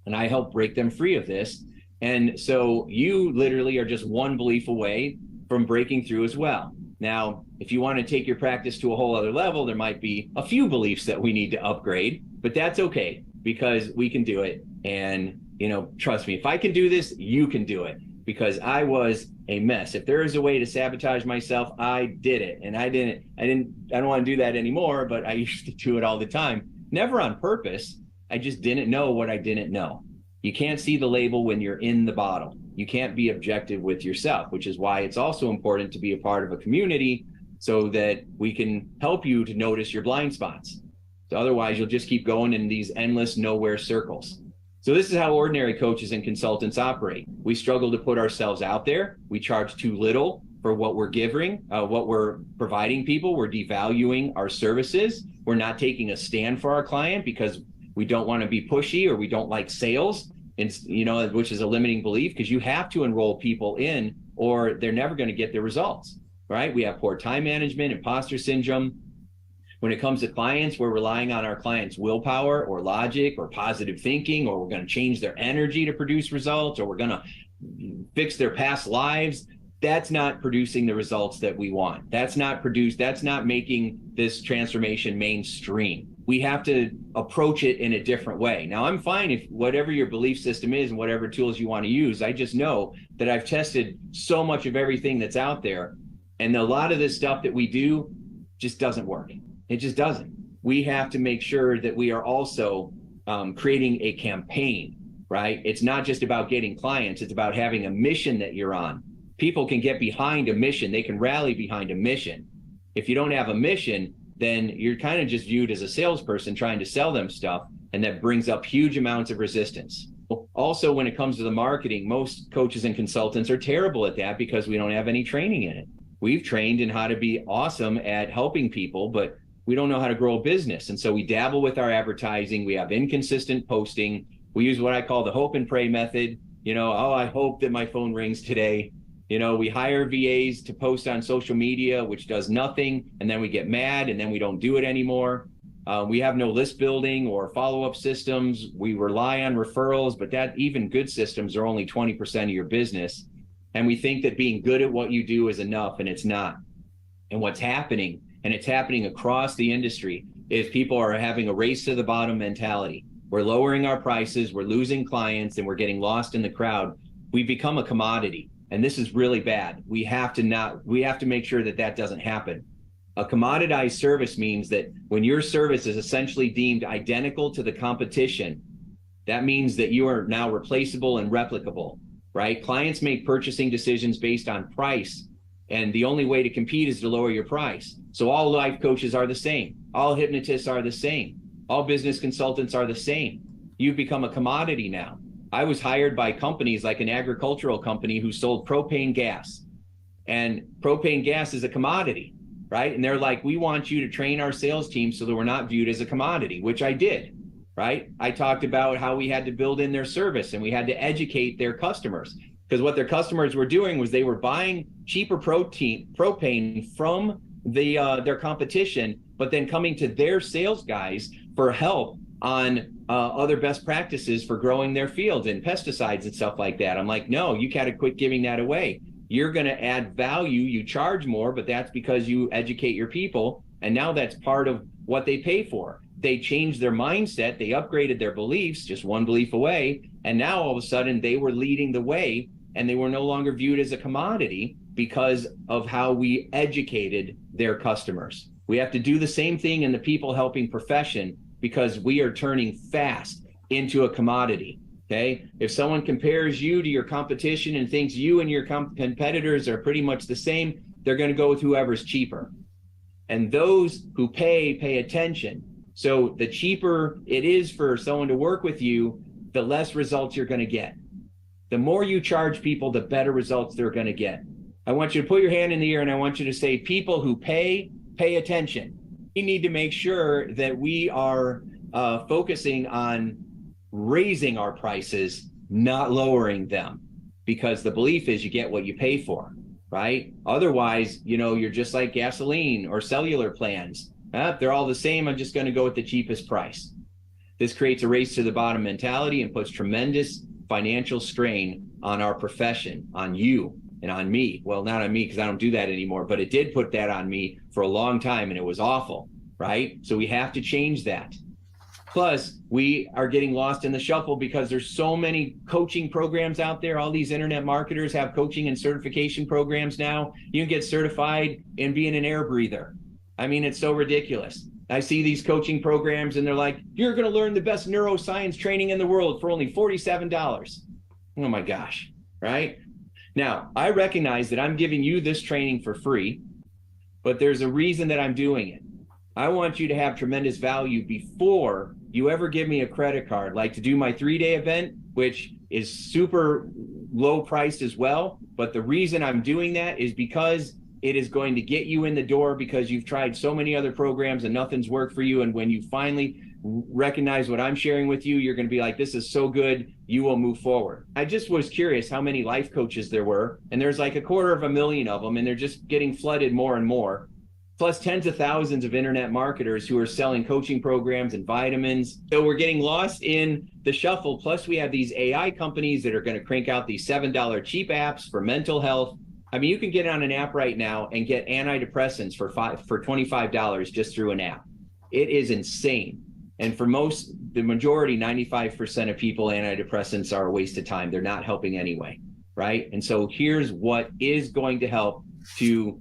and I helped break them free of this. And so you literally are just one belief away from breaking through as well. Now, if you want to take your practice to a whole other level, there might be a few beliefs that we need to upgrade, but that's okay because we can do it. And, trust me, if I can do this, you can do it, because I was a mess. If there is a way to sabotage myself, I did it. And I don't want to do that anymore, but I used to do it all the time. Never on purpose. I just didn't know what I didn't know. You can't see the label when you're in the bottle. You can't be objective with yourself, which is why it's also important to be a part of a community so that we can help you to notice your blind spots. So otherwise, you'll just keep going in these endless nowhere circles. So this is how ordinary coaches and consultants operate. We struggle to put ourselves out there. We charge too little for what we're giving, what we're providing people. We're devaluing our services. We're not taking a stand for our client because we don't want to be pushy or we don't like sales, and which is a limiting belief because you have to enroll people in or they're never going to get their results, right? We have poor time management, imposter syndrome. When it comes to clients, we're relying on our clients' willpower or logic or positive thinking, or we're going to change their energy to produce results, or we're going to fix their past lives. that's not producing the results that we want. That's not making this transformation mainstream. We have to approach it in a different way. Now, I'm fine if whatever your belief system is and whatever tools you want to use. I just know that I've tested so much of everything that's out there, and a lot of this stuff that we do just doesn't work. It just doesn't. We have to make sure that we are also creating a campaign, right? It's not just about getting clients. It's about having a mission that you're on. People can get behind a mission. They can rally behind a mission. If you don't have a mission, then you're kind of just viewed as a salesperson trying to sell them stuff, and that brings up huge amounts of resistance. Also, when it comes to the marketing, most coaches and consultants are terrible at that because we don't have any training in it. We've trained in how to be awesome at helping people, but we don't know how to grow a business. And so we dabble with our advertising. We have inconsistent posting. We use what I call the hope and pray method. Oh, I hope that my phone rings today. We hire VAs to post on social media, which does nothing. And then we get mad and then we don't do it anymore. We have no list building or follow-up systems. We rely on referrals, but that even good systems are only 20% of your business. And we think that being good at what you do is enough, and it's not. And what's happening, and it's happening across the industry, is people are having a race to the bottom mentality. We're lowering our prices, we're losing clients, and we're getting lost in the crowd. We've become a commodity, and this is really bad. We have to make sure that that doesn't happen. A commoditized service means that when your service is essentially deemed identical to the competition, that means that you are now replaceable and replicable, right? Clients make purchasing decisions based on price, and the only way to compete is to lower your price. So all life coaches are the same. All hypnotists are the same. All business consultants are the same. You've become a commodity now. I was hired by companies like an agricultural company who sold propane gas. And propane gas is a commodity, right? And they're like, we want you to train our sales team so that we're not viewed as a commodity, which I did, right? I talked about how we had to build in their service and we had to educate their customers, because what their customers were doing was they were buying cheaper propane from their competition, but then coming to their sales guys for help on other best practices for growing their fields and pesticides and stuff like that. I'm like, no, you gotta quit giving that away. You're gonna add value, you charge more, but that's because you educate your people. And now that's part of what they pay for. They changed their mindset, they upgraded their beliefs, just one belief away. And now all of a sudden they were leading the way, and they were no longer viewed as a commodity because of how we educated their customers. We have to do the same thing in the people helping profession, because we are turning fast into a commodity, okay? If someone compares you to your competition and thinks you and your competitors are pretty much the same, they're gonna go with whoever's cheaper. And those who pay attention. So the cheaper it is for someone to work with you, the less results you're gonna get. The more you charge people, the better results they're gonna get. I want you to put your hand in the air and I want you to say, people who pay attention. We need to make sure that we are focusing on raising our prices, not lowering them, because the belief is you get what you pay for, right? Otherwise, you're just like gasoline or cellular plans. They're all the same. I'm just going to go with the cheapest price. This creates a race to the bottom mentality and puts tremendous financial strain on our profession, on you and on me. Well, not on me because I don't do that anymore, but it did put that on me for a long time and it was awful, right? So we have to change that. Plus, we are getting lost in the shuffle because there's so many coaching programs out there. All these internet marketers have coaching and certification programs now. You can get certified in being an air breather. I mean, it's so ridiculous. I see these coaching programs and they're like, you're going to learn the best neuroscience training in the world for only $47. Oh my gosh, right? Now, I recognize that I'm giving you this training for free, but there's a reason that I'm doing it. I want you to have tremendous value before you ever give me a credit card, like to do my 3-day event, which is super low priced as well. But the reason I'm doing that is because it is going to get you in the door, because you've tried so many other programs and nothing's worked for you. And when you finally recognize what I'm sharing with you, you're going to be like, this is so good, you will move forward. I just was curious how many life coaches there were, and there's like 250,000 of them, and they're just getting flooded more and more. Plus tens of thousands of internet marketers who are selling coaching programs and vitamins. So we're getting lost in the shuffle. Plus we have these AI companies that are going to crank out these $7 cheap apps for mental health. I mean, you can get on an app right now and get antidepressants for $25 just through an app. It is insane. And for the majority, 95% of people, antidepressants are a waste of time. They're not helping anyway, right? And so here's what is going to help you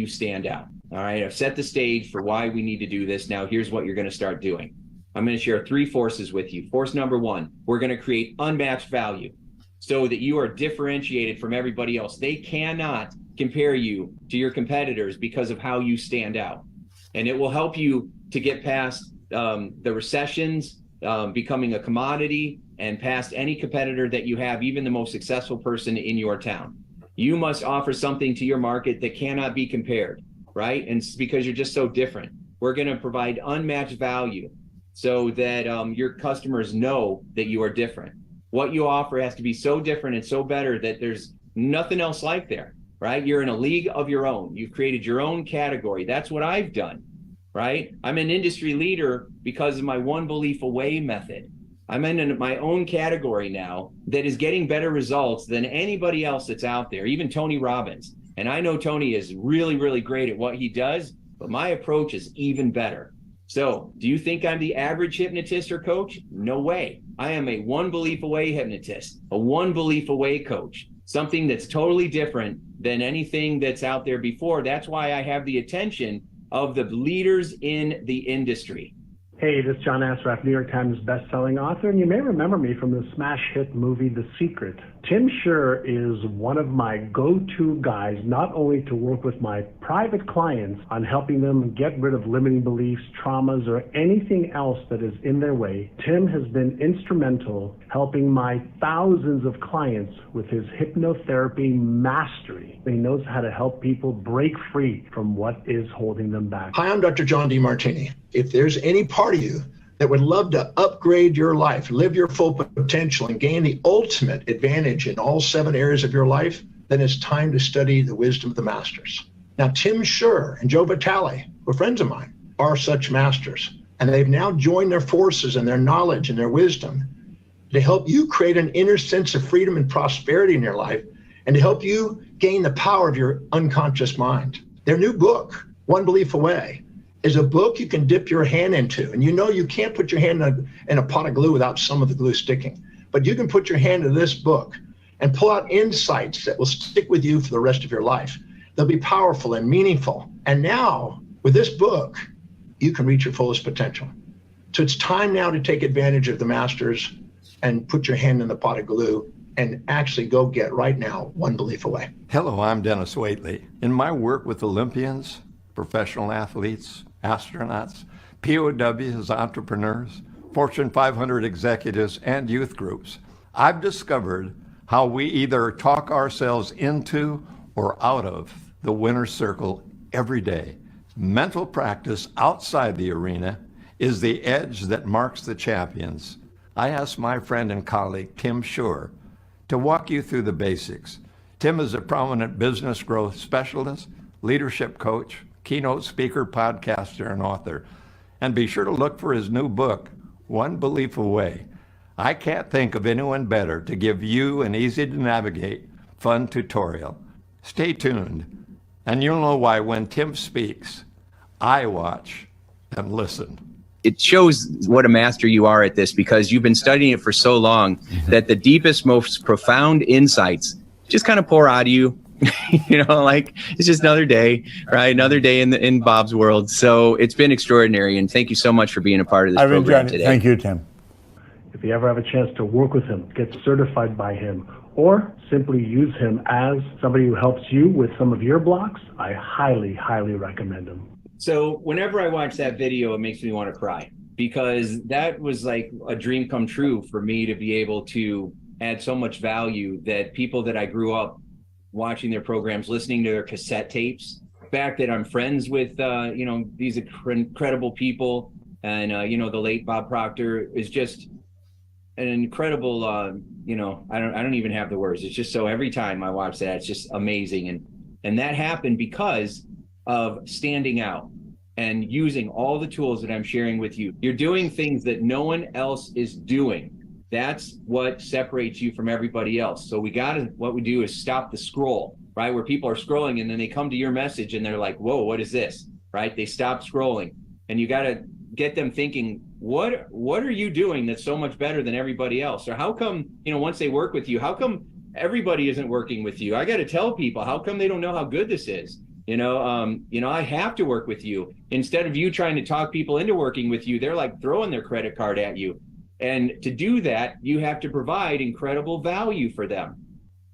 stand out. All right, I've set the stage for why we need to do this. Now, here's what you're going to start doing. I'm going to share 3 forces with you. Force number 1, we're going to create unmatched value so that you are differentiated from everybody else. They cannot compare you to your competitors because of how you stand out. And it will help you to get past the recessions, becoming a commodity, and past any competitor that you have, even the most successful person in your town. You must offer something to your market that cannot be compared, right? And it's because you're just so different. We're going to provide unmatched value so that your customers know that you are different. What you offer has to be so different and so better that there's nothing else like there, right? You're in a league of your own. You've created your own category. That's what I've done, right? I'm an industry leader because of my one belief away method. I'm in my own category now that is getting better results than anybody else that's out there, even Tony Robbins. And I know Tony is really, really great at what he does, but my approach is even better. So do you think I'm the average hypnotist or coach? No way. I am a one belief away hypnotist, a one belief away coach, something that's totally different than anything that's out there before. That's why I have the attention of the leaders in the industry. Hey, this is John Asraf, New York Times best-selling author, and you may remember me from the smash hit movie The Secret. Tim Shurr is one of my go-to guys, not only to work with my private clients on helping them get rid of limiting beliefs, traumas, or anything else that is in their way. Tim has been instrumental helping my thousands of clients with his hypnotherapy mastery. He knows how to help people break free from what is holding them back. Hi, I'm Dr. John DeMartini. If there's any part of you that would love to upgrade your life, live your full potential, and gain the ultimate advantage in all 7 areas of your life, then it's time to study the wisdom of the masters. Now, Tim Shurr and Joe Vitale, who are friends of mine, are such masters. And they've now joined their forces and their knowledge and their wisdom to help you create an inner sense of freedom and prosperity in your life, and to help you gain the power of your unconscious mind. Their new book, One Belief Away, is a book you can dip your hand into. And you know you can't put your hand in a pot of glue without some of the glue sticking. But you can put your hand in this book and pull out insights that will stick with you for the rest of your life. They'll be powerful and meaningful. And now, with this book, you can reach your fullest potential. So it's time now to take advantage of the masters and put your hand in the pot of glue and actually go get right now One Belief Away. Hello, I'm Dennis Waitley. In my work with Olympians, professional athletes, astronauts, POWs, entrepreneurs, Fortune 500 executives, and youth groups, I've discovered how we either talk ourselves into or out of the winner's circle every day. Mental practice outside the arena is the edge that marks the champions. I asked my friend and colleague, Tim Shurr, to walk you through the basics. Tim is a prominent business growth specialist, leadership coach, keynote speaker, podcaster, and author. And be sure to look for his new book, One Belief Away. I can't think of anyone better to give you an easy-to-navigate, fun tutorial. Stay tuned, and you'll know why when Tim speaks, I watch and listen. It shows what a master you are at this, because you've been studying it for so long that the deepest, most profound insights just kind of pour out of you. You know, like it's just another day, right? Another day in Bob's world. So it's been extraordinary, and thank you so much for being a part of this program today. Thank you, Tim. If you ever have a chance to work with him, get certified by him, or simply use him as somebody who helps you with some of your blocks, I highly, highly recommend him. So whenever I watch that video, it makes me want to cry, because that was like a dream come true for me to be able to add so much value that people that I grew up watching their programs, listening to their cassette tapes, the fact that I'm friends with, these incredible people, and, the late Bob Proctor is just an incredible, I don't even have the words. It's just so every time I watch that, it's just amazing. And that happened because of standing out and using all the tools that I'm sharing with you. You're doing things that no one else is doing. That's what separates you from everybody else. So what we do is stop the scroll, right? Where people are scrolling and then they come to your message and they're like, whoa, what is this, right? They stop scrolling, and you got to get them thinking, what are you doing that's so much better than everybody else? Or how come, once they work with you, how come everybody isn't working with you? I got to tell people, how come they don't know how good this is? I have to work with you. Instead of you trying to talk people into working with you, they're like throwing their credit card at you. And to do that, you have to provide incredible value for them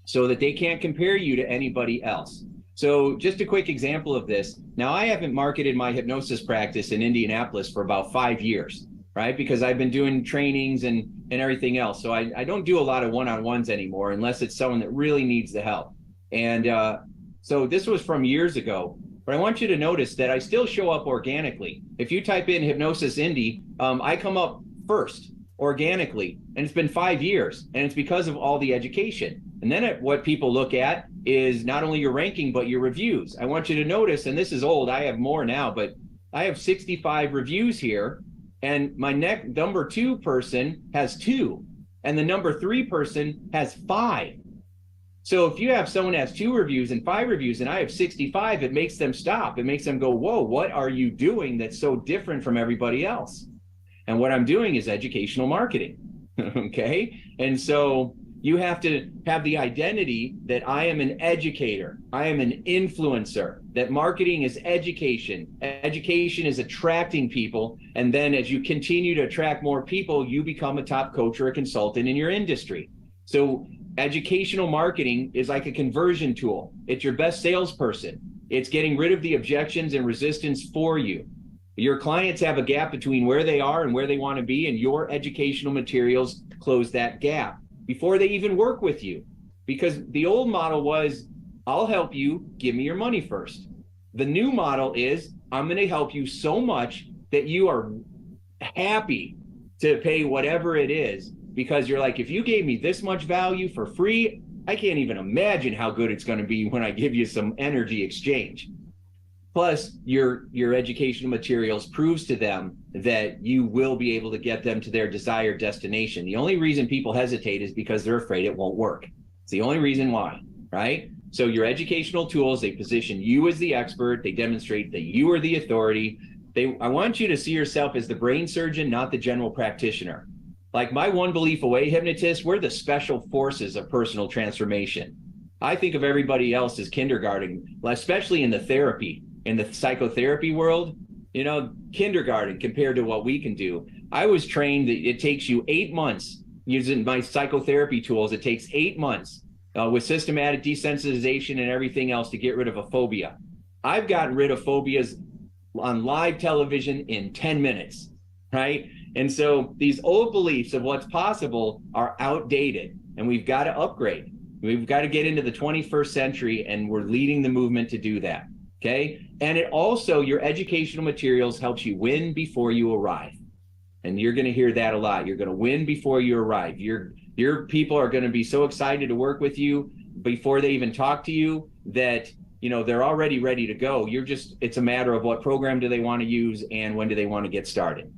so that they can't compare you to anybody else. So just a quick example of this. Now, I haven't marketed my hypnosis practice in Indianapolis for about 5 years, right? Because I've been doing trainings and everything else. So I don't do a lot of one-on-ones anymore unless it's someone that really needs the help. And so this was from years ago, but I want you to notice that I still show up organically. If you type in hypnosis Indy, I come up first organically, and it's been 5 years, and it's because of all the education. And then what people look at is not only your ranking, but your reviews. I want you to notice, and this is old, I have more now, but I have 65 reviews here, and my number 2 person has 2, and the number 3 person has 5. So if you have someone that has 2 reviews and 5 reviews, and I have 65, it makes them stop. It makes them go, whoa, what are you doing that's so different from everybody else? And what I'm doing is educational marketing, okay? And so you have to have the identity that I am an educator, I am an influencer, that marketing is education. Education is attracting people. And then as you continue to attract more people, you become a top coach or a consultant in your industry. So educational marketing is like a conversion tool. It's your best salesperson. It's getting rid of the objections and resistance for you. Your clients have a gap between where they are and where they want to be, and your educational materials close that gap before they even work with you. Because the old model was, I'll help you, give me your money first. The new model is, I'm going to help you so much that you are happy to pay whatever it is, because you're like, if you gave me this much value for free, I can't even imagine how good it's going to be when I give you some energy exchange. Plus, your educational materials proves to them that you will be able to get them to their desired destination. The only reason people hesitate is because they're afraid it won't work. It's the only reason why, right? So your educational tools, they position you as the expert. They demonstrate that you are the authority. I want you to see yourself as the brain surgeon, not the general practitioner. Like my One Belief Away hypnotist, we're the special forces of personal transformation. I think of everybody else as kindergarten, especially in the therapy. In the psychotherapy world, kindergarten compared to what we can do. I was trained that it takes you 8 months using my psychotherapy tools. It takes 8 months with systematic desensitization and everything else to get rid of a phobia. I've gotten rid of phobias on live television in 10 minutes, right? And so these old beliefs of what's possible are outdated, and we've got to upgrade. We've got to get into the 21st century, and we're leading the movement to do that. Okay. And it also, your educational materials helps you win before you arrive. And you're going to hear that a lot. You're going to win before you arrive. Your people are going to be so excited to work with you before they even talk to you that, they're already ready to go. It's a matter of what program do they want to use and when do they want to get started.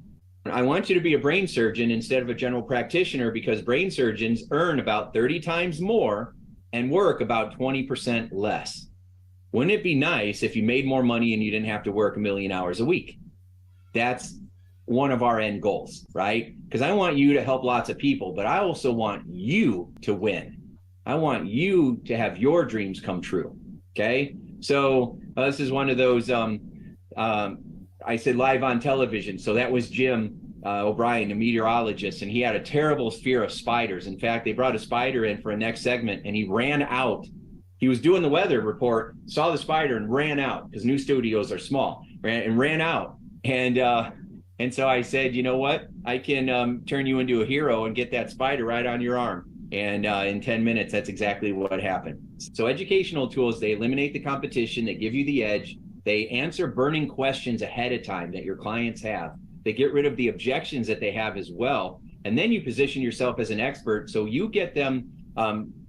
I want you to be a brain surgeon instead of a general practitioner, because brain surgeons earn about 30 times more and work about 20% less. Wouldn't it be nice if you made more money and you didn't have to work 1 million hours a week? That's one of our end goals, right? Because I want you to help lots of people, but I also want you to win. I want you to have your dreams come true, okay? So this is one of those, I said live on television. So that was Jim O'Brien, a meteorologist, and he had a terrible fear of spiders. In fact, they brought a spider in for a next segment, and he ran out. He was doing the weather report, saw the spider and ran out, because new studios are small, ran out. And so I said, you know what? I can turn you into a hero and get that spider right on your arm. And in 10 minutes, that's exactly what happened. So educational tools, they eliminate the competition, they give you the edge, they answer burning questions ahead of time that your clients have. They get rid of the objections that they have as well. And then you position yourself as an expert, so you get them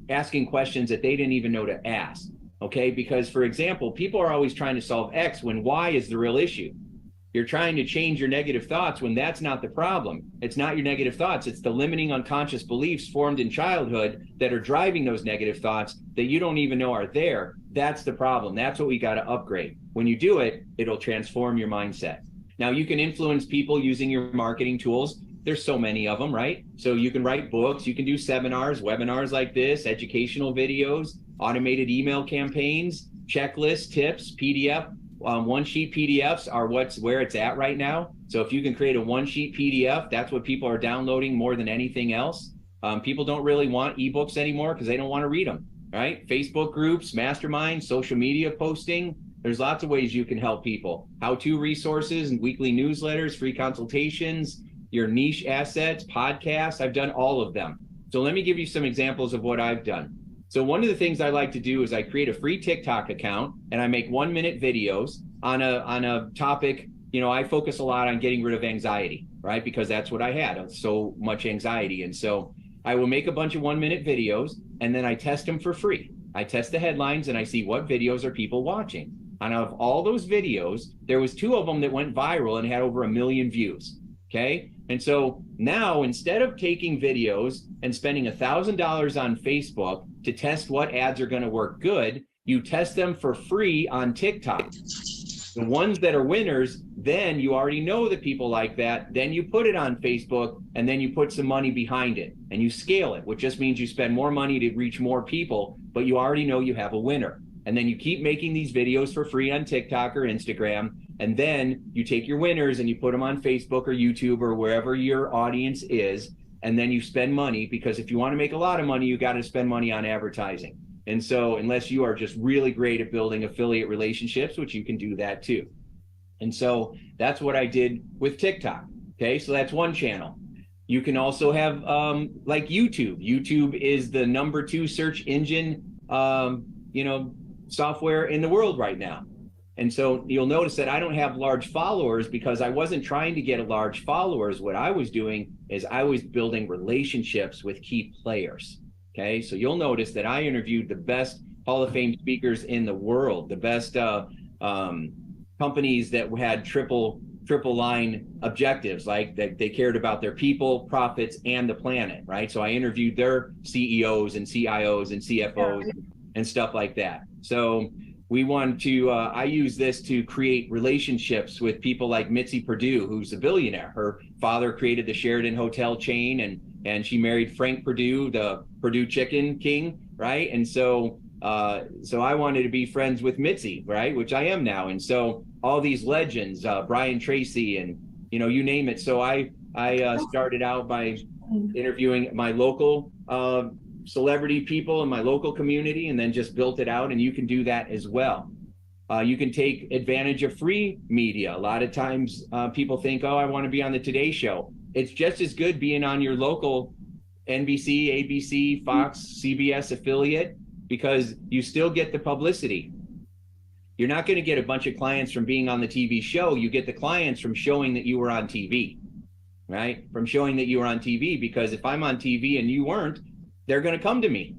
asking questions that they didn't even know to ask, okay? Because, for example, people are always trying to solve X when Y is the real issue. You're trying to change your negative thoughts when that's not the problem. It's not your negative thoughts. It's the limiting unconscious beliefs formed in childhood that are driving those negative thoughts that you don't even know are there. That's the problem. That's what we got to upgrade. When you do it, it'll transform your mindset. Now, you can influence people using your marketing tools. There's so many of them, right? So you can write books, you can do seminars, webinars like this, educational videos, automated email campaigns, checklists, tips, PDF. One-sheet PDFs are where it's at right now. So if you can create a one-sheet PDF, that's what people are downloading more than anything else. People don't really want ebooks anymore because they don't want to read them, right? Facebook groups, masterminds, social media posting. There's lots of ways you can help people. How-to resources and weekly newsletters, free consultations, your niche assets, podcasts. I've done all of them. So let me give you some examples of what I've done. So one of the things I like to do is I create a free TikTok account and I make 1-minute videos on a topic. You know, I focus a lot on getting rid of anxiety, right? Because that's what I had, so much anxiety. And so I will make a bunch of 1-minute videos and then I test them for free. I test the headlines and I see what videos are people watching. And out of all those videos, there was 2 of them that went viral and had over 1 million views. Okay. And so now instead of taking videos and spending $1,000 on Facebook to test what ads are going to work good, you test them for free on TikTok. The ones that are winners, then you already know that people like that. Then you put it on Facebook and then you put some money behind it and you scale it, which just means you spend more money to reach more people, but you already know you have a winner. And then you keep making these videos for free on TikTok or Instagram. And then you take your winners and you put them on Facebook or YouTube or wherever your audience is. And then you spend money, because if you want to make a lot of money, you got to spend money on advertising. And so unless you are just really great at building affiliate relationships, which you can do that too. And so that's what I did with TikTok. Okay, so that's one channel. You can also have like YouTube. YouTube is the #2 search engine, software in the world right now. And so you'll notice that I don't have large followers because I wasn't trying to get a large followers. What I was doing is I was building relationships with key players. Okay, so you'll notice that I interviewed the best Hall of Fame speakers in the world, the best companies that had triple line objectives, like that they cared about their people, profits, and the planet, right? So I interviewed their CEOs and CIOs and CFOs and stuff like that. So we want to, I use this to create relationships with people like Mitzi Perdue, who's a billionaire. Her father created the Sheraton hotel chain, and she married Frank Perdue, the Perdue Chicken King, right? And so I wanted to be friends with Mitzi, right? Which I am now. And so all these legends, Brian Tracy, and you name it. So I started out by interviewing my local celebrity people in my local community, and then just built it out. And you can do that as well. You can take advantage of free media. A lot of times people think, oh, I want to be on the Today Show. It's just as good being on your local NBC, ABC, Fox, CBS affiliate, because you still get the publicity. You're not going to get a bunch of clients from being on the TV show. You get the clients from showing that you were on TV, right? From showing that you were on TV, because if I'm on TV and you weren't, they're going to come to me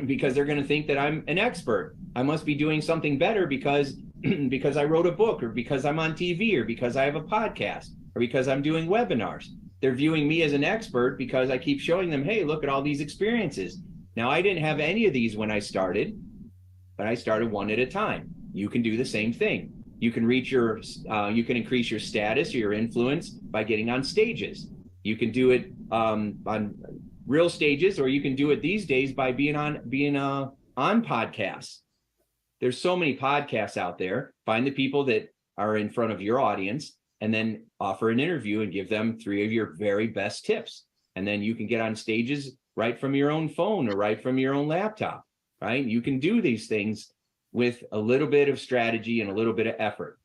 because they're going to think that I'm an expert. I must be doing something better because I wrote a book, or because I'm on TV, or because I have a podcast, or because I'm doing webinars. They're viewing me as an expert because I keep showing them, hey, look at all these experiences. Now, I didn't have any of these when I started, but I started one at a time. You can do the same thing. You can you can increase your status or your influence by getting on stages. You can do it on real stages, or you can do it these days by being on podcasts. There's so many podcasts out there. Find the people that are in front of your audience, and then offer an interview and give them 3 of your very best tips. And then you can get on stages right from your own phone or right from your own laptop, right? You can do these things with a little bit of strategy and a little bit of effort.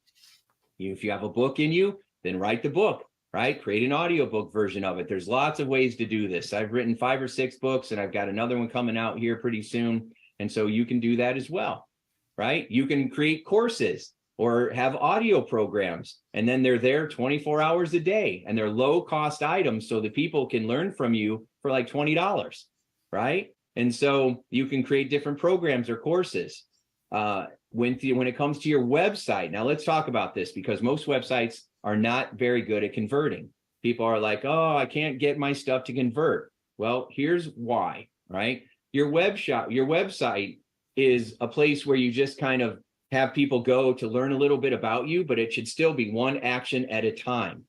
If you have a book in you, then write the book, right? Create an audiobook version of it. There's lots of ways to do this. I've written 5 or 6 books, and I've got another one coming out here pretty soon. And so you can do that as well, right? You can create courses or have audio programs, and then they're there 24 hours a day, and they're low cost items so that people can learn from you for like $20, right? And so you can create different programs or courses. When it comes to your website, now let's talk about this, because most websites are not very good at converting. People are like, oh, I can't get my stuff to convert. Well, here's why, right? Your website is a place where you just kind of have people go to learn a little bit about you, but it should still be one action at a time.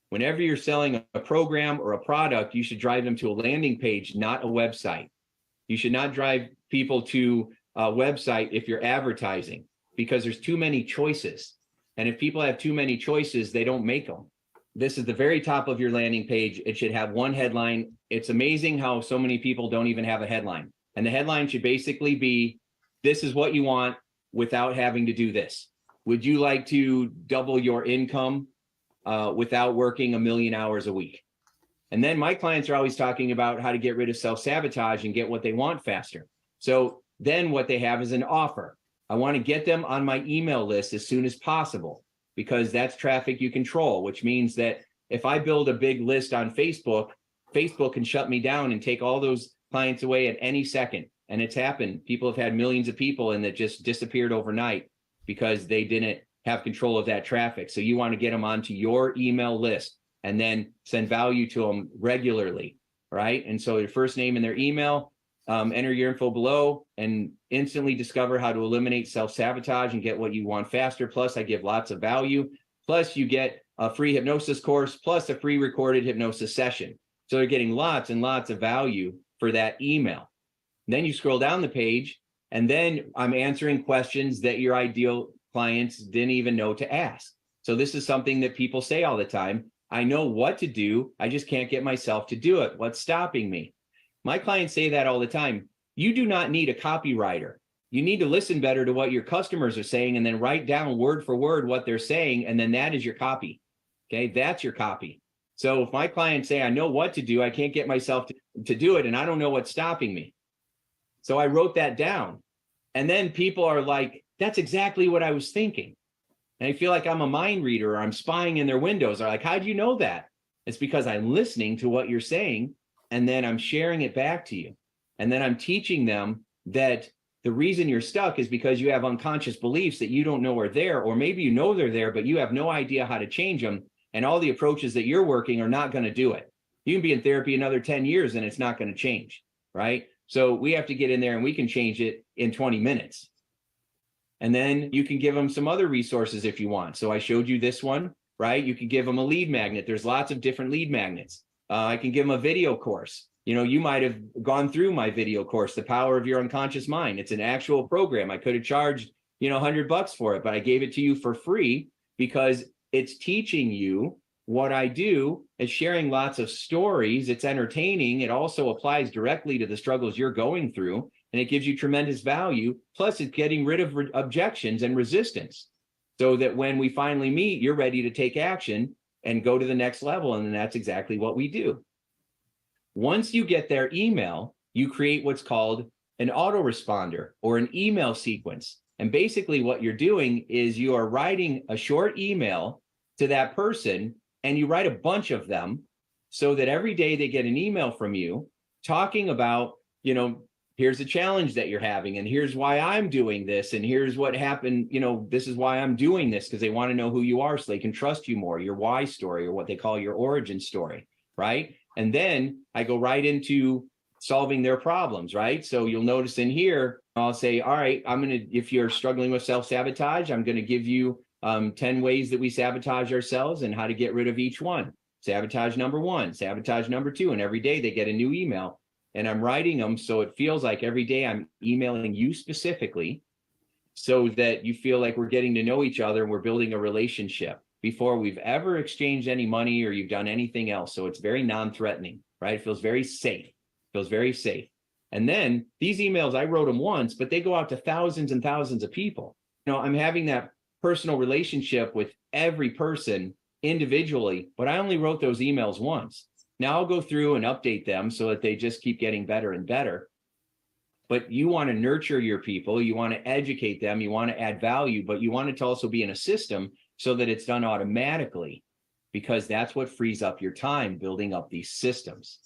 Whenever you're selling a program or a product, you should drive them to a landing page, not a website. You should not drive people to a website if you're advertising, because there's too many choices. And if people have too many choices, they don't make them. This is the very top of your landing page. It should have one headline. It's amazing how so many people don't even have a headline. And the headline should basically be, this is what you want without having to do this. Would you like to double your income without working 1 million hours a week? And then my clients are always talking about how to get rid of self-sabotage and get what they want faster. So then what they have is an offer. I want to get them on my email list as soon as possible, because that's traffic you control, which means that if I build a big list on Facebook, Facebook can shut me down and take all those clients away at any second. And it's happened. People have had millions of people and that just disappeared overnight because they didn't have control of that traffic. So you want to get them onto your email list and then send value to them regularly, right? And so your first name and their email, enter your info below and instantly discover how to eliminate self-sabotage and get what you want faster. Plus, I give lots of value. Plus, you get a free hypnosis course, plus a free recorded hypnosis session. So they're getting lots and lots of value for that email. Then you scroll down the page, and then I'm answering questions that your ideal clients didn't even know to ask. So this is something that people say all the time. I know what to do. I just can't get myself to do it. What's stopping me? My clients say that all the time. You do not need a copywriter. You need to listen better to what your customers are saying and then write down word for word what they're saying. And then that is your copy. Okay, that's your copy. So if my clients say, I know what to do, I can't get myself to do it, and I don't know what's stopping me. So I wrote that down. And then people are like, that's exactly what I was thinking. And I feel like I'm a mind reader or I'm spying in their windows. They're like, how'd you know that? It's because I'm listening to what you're saying, and then I'm sharing it back to you. And then I'm teaching them that the reason you're stuck is because you have unconscious beliefs that you don't know are there, or maybe you know they're there, but you have no idea how to change them. And all the approaches that you're working are not going to do it. You can be in therapy another 10 years and it's not going to change, right? So we have to get in there and we can change it in 20 minutes. And then you can give them some other resources if you want. So I showed you this one, right? You can give them a lead magnet. There's lots of different lead magnets. I can give them a video course. You know, you might have gone through my video course, The Power of Your Unconscious Mind. It's an actual program. I could have charged, $100 for it, but I gave it to you for free because it's teaching you what I do. It's sharing lots of stories. It's entertaining. It also applies directly to the struggles you're going through, and it gives you tremendous value. Plus, it's getting rid of objections and resistance so that when we finally meet, you're ready to take action and go to the next level. And that's exactly what we do. Once you get their email, you create what's called an autoresponder or an email sequence. And basically what you're doing is you are writing a short email to that person, and you write a bunch of them so that every day they get an email from you talking about, here's the challenge that you're having, and here's why I'm doing this, and here's what happened, this is why I'm doing this, because they want to know who you are so they can trust you more, your why story, or what they call your origin story, right? And then I go right into solving their problems, right? So you'll notice in here, I'll say, all right, if you're struggling with self-sabotage, I'm going to give you 10 ways that we sabotage ourselves and how to get rid of each one. Sabotage number 1, sabotage number 2, and every day they get a new email. And I'm writing them so it feels like every day I'm emailing you specifically so that you feel like we're getting to know each other and we're building a relationship before we've ever exchanged any money or you've done anything else. So it's very non-threatening, right? It feels very safe. And then these emails, I wrote them once, but they go out to thousands and thousands of people. I'm having that personal relationship with every person individually, but I only wrote those emails once. Now I'll go through and update them so that they just keep getting better and better. But you want to nurture your people, you want to educate them, you want to add value, but you want it to also be in a system so that it's done automatically, because that's what frees up your time building up these systems.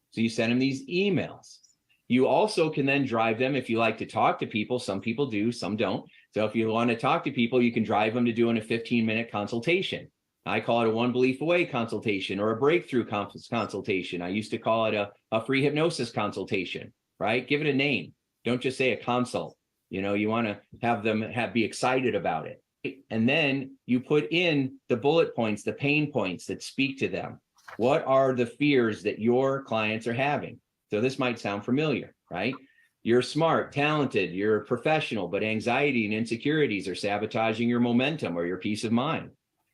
So you send them these emails. You also can then drive them if you like to talk to people. Some people do, some don't. So if you want to talk to people, you can drive them to doing a 15-minute consultation. I call it a one belief away consultation or a breakthrough consultation. I used to call it a free hypnosis consultation, right? Give it a name. Don't just say a consult. You know, you want to have them be excited about it. And then you put in the bullet points, the pain points that speak to them. What are the fears that your clients are having? So this might sound familiar, right? You're smart, talented, you're a professional, but anxiety and insecurities are sabotaging your momentum or your peace of mind.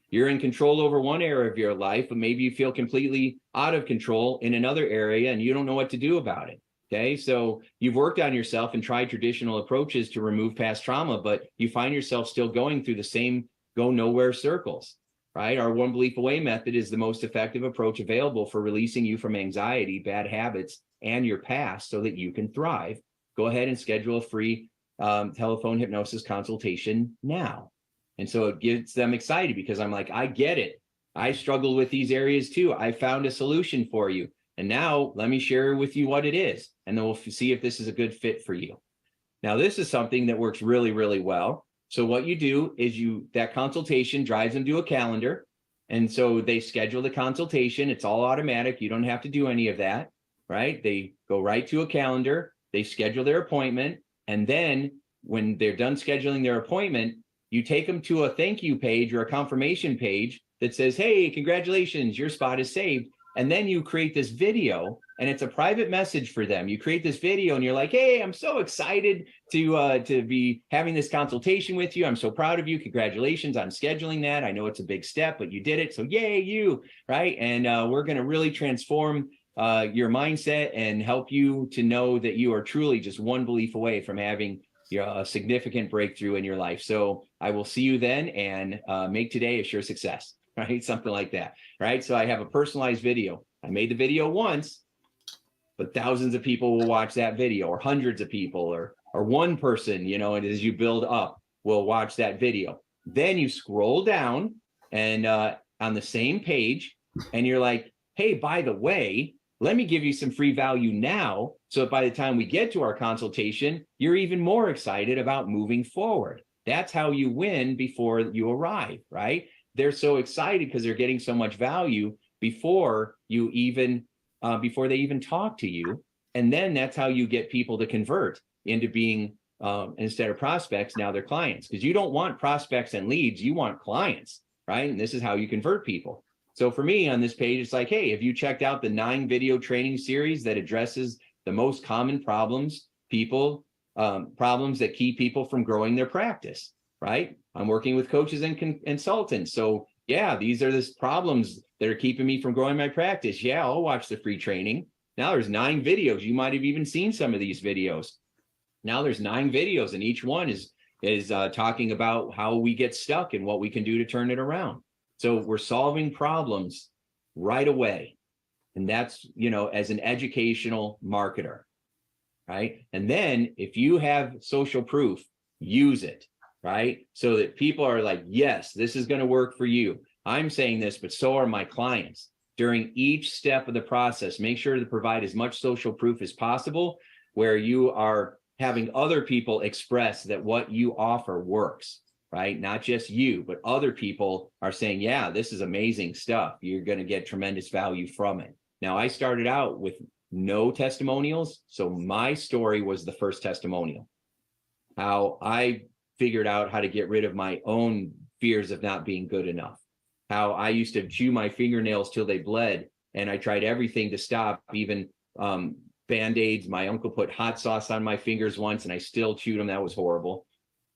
You're in control over one area of your life, but maybe you feel completely out of control in another area and you don't know what to do about it. Okay, so you've worked on yourself and tried traditional approaches to remove past trauma, but you find yourself still going through the same go nowhere circles, right? Our one belief away method is the most effective approach available for releasing you from anxiety, bad habits, and your past so that you can thrive. Go ahead and schedule a free telephone hypnosis consultation now. And so it gets them excited because I'm like, I get it. I struggle with these areas too. I found a solution for you. And now let me share with you what it is. And then we'll see if this is a good fit for you. Now, this is something that works really, really well. So what you do is that consultation drives them to a calendar. And so they schedule the consultation. It's all automatic. You don't have to do any of that, right? They go right to a calendar. They schedule their appointment. And then when they're done scheduling their appointment, you take them to a thank you page or a confirmation page that says, hey, congratulations, your spot is saved. And then you create this video and it's a private message for them. You create this video and you're like, hey, I'm so excited to be having this consultation with you. I'm so proud of you. Congratulations on scheduling that. I know it's a big step, but you did it. So yay, you, right? And we're going to really transform your mindset and help you to know that you are truly just one belief away from having a significant breakthrough in your life. So I will see you then and make today a sure success, right? Something like that, right? So I have a personalized video. I made the video once, but thousands of people will watch that video, or hundreds of people, or one person, you know, and as you build up, will watch that video. Then you scroll down and on the same page, and you're like, hey, by the way, let me give you some free value now. So by the time we get to our consultation, you're even more excited about moving forward. That's how you win before you arrive, right? They're so excited because they're getting so much value before they even talk to you. And then that's how you get people to convert into being, instead of prospects, now they're clients. Because you don't want prospects and leads, you want clients, right? And this is how you convert people. So for me on this page, it's like, hey, have you checked out the 9 video training series that addresses the most common problems that keep people from growing their practice, right? I'm working with coaches and consultants. So yeah, these are the problems that are keeping me from growing my practice. Yeah, I'll watch the free training. Now there's 9 videos. You might have even seen some of these videos. Now there's 9 videos and each one is talking about how we get stuck and what we can do to turn it around. So we're solving problems right away. And that's, you know, as an educational marketer, right? And then if you have social proof, use it, right? So that people are like, yes, this is going to work for you. I'm saying this, but so are my clients. During each step of the process, make sure to provide as much social proof as possible where you are having other people express that what you offer works. Right? Not just you, but other people are saying, yeah, this is amazing stuff. You're going to get tremendous value from it. Now, I started out with no testimonials. So my story was the first testimonial. How I figured out how to get rid of my own fears of not being good enough. How I used to chew my fingernails till they bled. And I tried everything to stop, even Band-Aids. My uncle put hot sauce on my fingers once and I still chewed them. That was horrible.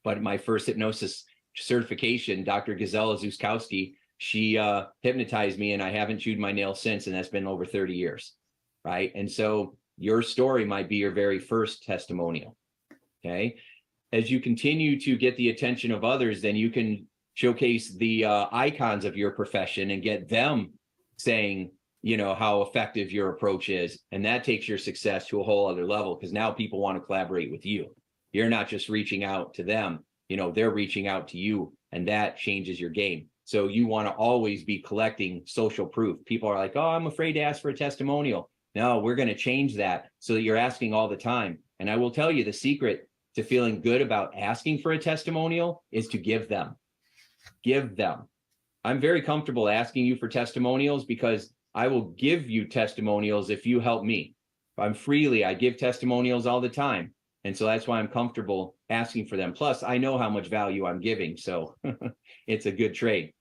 But my first hypnosis certification, Dr. Gazella Zuskowski, she hypnotized me and I haven't chewed my nails since. And that's been over 30 years. Right. And so your story might be your very first testimonial. Okay. As you continue to get the attention of others, then you can showcase the icons of your profession and get them saying, you know, how effective your approach is. And that takes your success to a whole other level because now people want to collaborate with you. You're not just reaching out to them, you know, they're reaching out to you and that changes your game. So you want to always be collecting social proof. People are like, oh, I'm afraid to ask for a testimonial. No, we're going to change that so that you're asking all the time. And I will tell you the secret to feeling good about asking for a testimonial is to give them. Give them. I'm very comfortable asking you for testimonials because I will give you testimonials if you help me. I give testimonials all the time. And so that's why I'm comfortable asking for them. Plus, I know how much value I'm giving. So it's a good trade,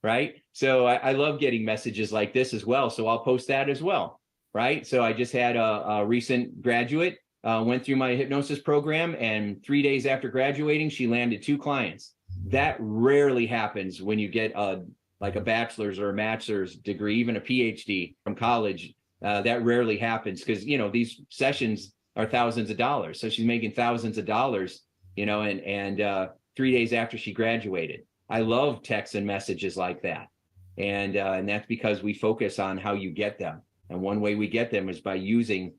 right? So I love getting messages like this as well. So I'll post that as well, right? So I just had a recent graduate went through my hypnosis program, and 3 days after graduating, she landed 2 clients. That rarely happens when you get like a bachelor's or a master's degree, even a PhD from college. That rarely happens because, these sessions are thousands of dollars. So she's making thousands of dollars, and 3 days after she graduated. I love texts and messages like that. And that's because we focus on how you get them. And one way we get them is by using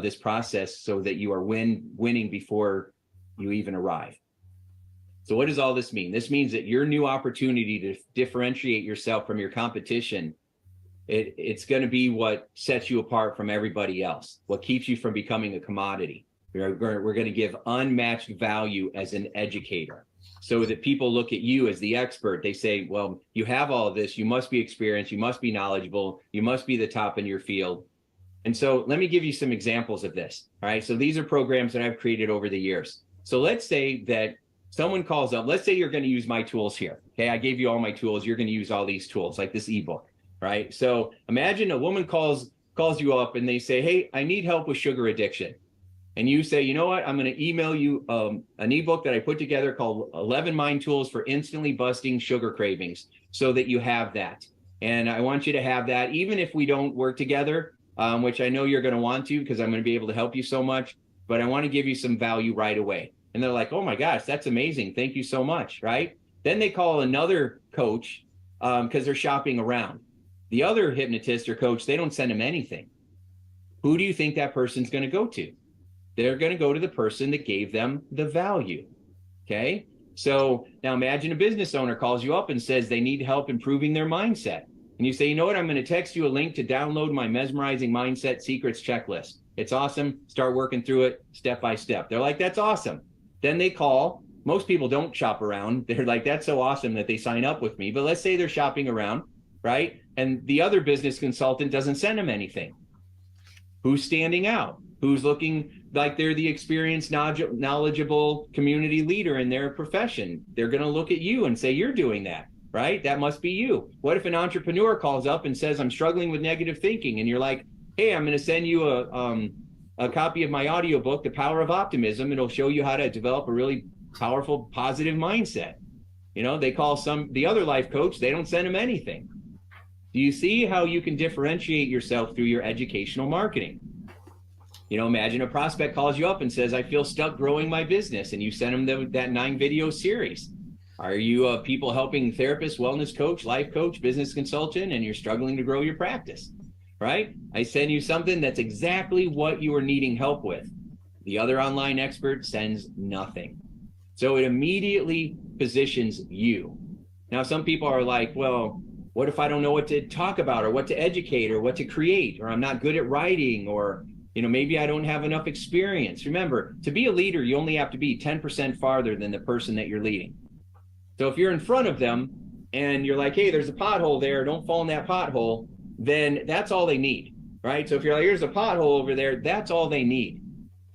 this process so that you are winning before you even arrive. So what does all this mean? This means that your new opportunity to differentiate yourself from your competition, it's going to be what sets you apart from everybody else, what keeps you from becoming a commodity. We're going to give unmatched value as an educator so that people look at you as the expert. They say, well, you have all of this. You must be experienced. You must be knowledgeable. You must be the top in your field. And so let me give you some examples of this. All right. So these are programs that I've created over the years. So let's say that someone calls up. Let's say you're going to use my tools here. Okay. I gave you all my tools. You're going to use all these tools like this ebook. Right. So imagine a woman calls you up and they say, hey, I need help with sugar addiction. And you say, you know what, I'm going to email you an ebook that I put together called 11 Mind Tools for Instantly Busting Sugar Cravings, so that you have that. And I want you to have that, even if we don't work together, which I know you're going to want to, because I'm going to be able to help you so much, but I want to give you some value right away. And they're like, oh my gosh, that's amazing. Thank you so much. Right. Then they call another coach because they're shopping around. The other hypnotist or coach, they don't send them anything. Who do you think that person's going to go to? They're going to go to the person that gave them the value. Okay. So now imagine a business owner calls you up and says they need help improving their mindset. And you say, you know what, I'm going to text you a link to download my mesmerizing mindset secrets checklist. It's awesome. Start working through it step by step. They're like, that's awesome. Then they call. Most people don't shop around. They're like, that's so awesome that they sign up with me. But let's say they're shopping around, right? And the other business consultant doesn't send them anything. Who's standing out? Who's looking like they're the experienced, knowledgeable community leader in their profession? They're going to look at you and say, you're doing that, right? That must be you. What if an entrepreneur calls up and says, I'm struggling with negative thinking? And you're like, hey, I'm going to send you a copy of my audiobook, The Power of Optimism. It'll show you how to develop a really powerful, positive mindset. They call the other life coach. They don't send them anything. Do you see how you can differentiate yourself through your educational marketing? Imagine a prospect calls you up and says, I feel stuck growing my business, and you send them that 9-video series. Are you a people helping therapist, wellness coach, life coach, business consultant, and you're struggling to grow your practice, right? I send you something that's exactly what you are needing help with. The other online expert sends nothing. So it immediately positions you. Now, some people are like, well, what if I don't know what to talk about or what to educate or what to create, or I'm not good at writing, or maybe I don't have enough experience. Remember, to be a leader, you only have to be 10% farther than the person that you're leading. So if you're in front of them and you're like, hey, there's a pothole there, don't fall in that pothole, then that's all they need, right? So if you're like, here's a pothole over there, that's all they need.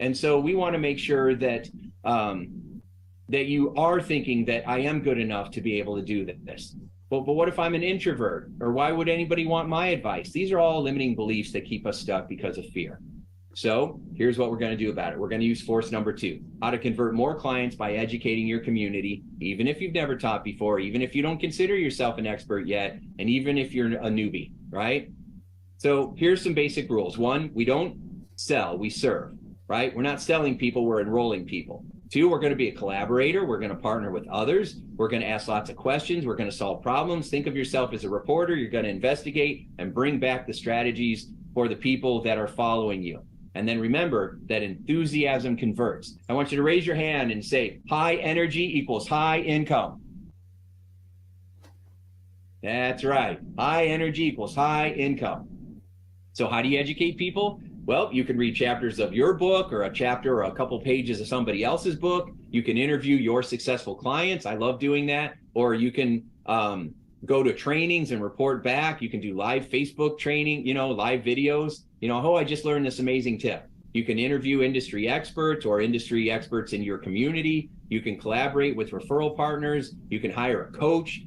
And so we want to make sure that that you are thinking that I am good enough to be able to do this. But what if I'm an introvert? Or why would anybody want my advice? These are all limiting beliefs that keep us stuck because of fear. So here's what we're going to do about it. We're going to use force number 2, how to convert more clients by educating your community, even if you've never taught before, even if you don't consider yourself an expert yet, and even if you're a newbie, right? So here's some basic rules. 1, we don't sell, we serve, right? We're not selling people, we're enrolling people. 2, we're going to be a collaborator. We're going to partner with others. We're going to ask lots of questions. We're going to solve problems. Think of yourself as a reporter. You're going to investigate and bring back the strategies for the people that are following you. And then remember that enthusiasm converts. I want you to raise your hand and say, high energy equals high income. That's right. High energy equals high income. So how do you educate people? Well, you can read chapters of your book or a chapter or a couple pages of somebody else's book. You can interview your successful clients. I love doing that. Or you can go to trainings and report back. You can do live Facebook training, live videos, oh, I just learned this amazing tip. You can interview industry experts or industry experts in your community. You can collaborate with referral partners. You can hire a coach.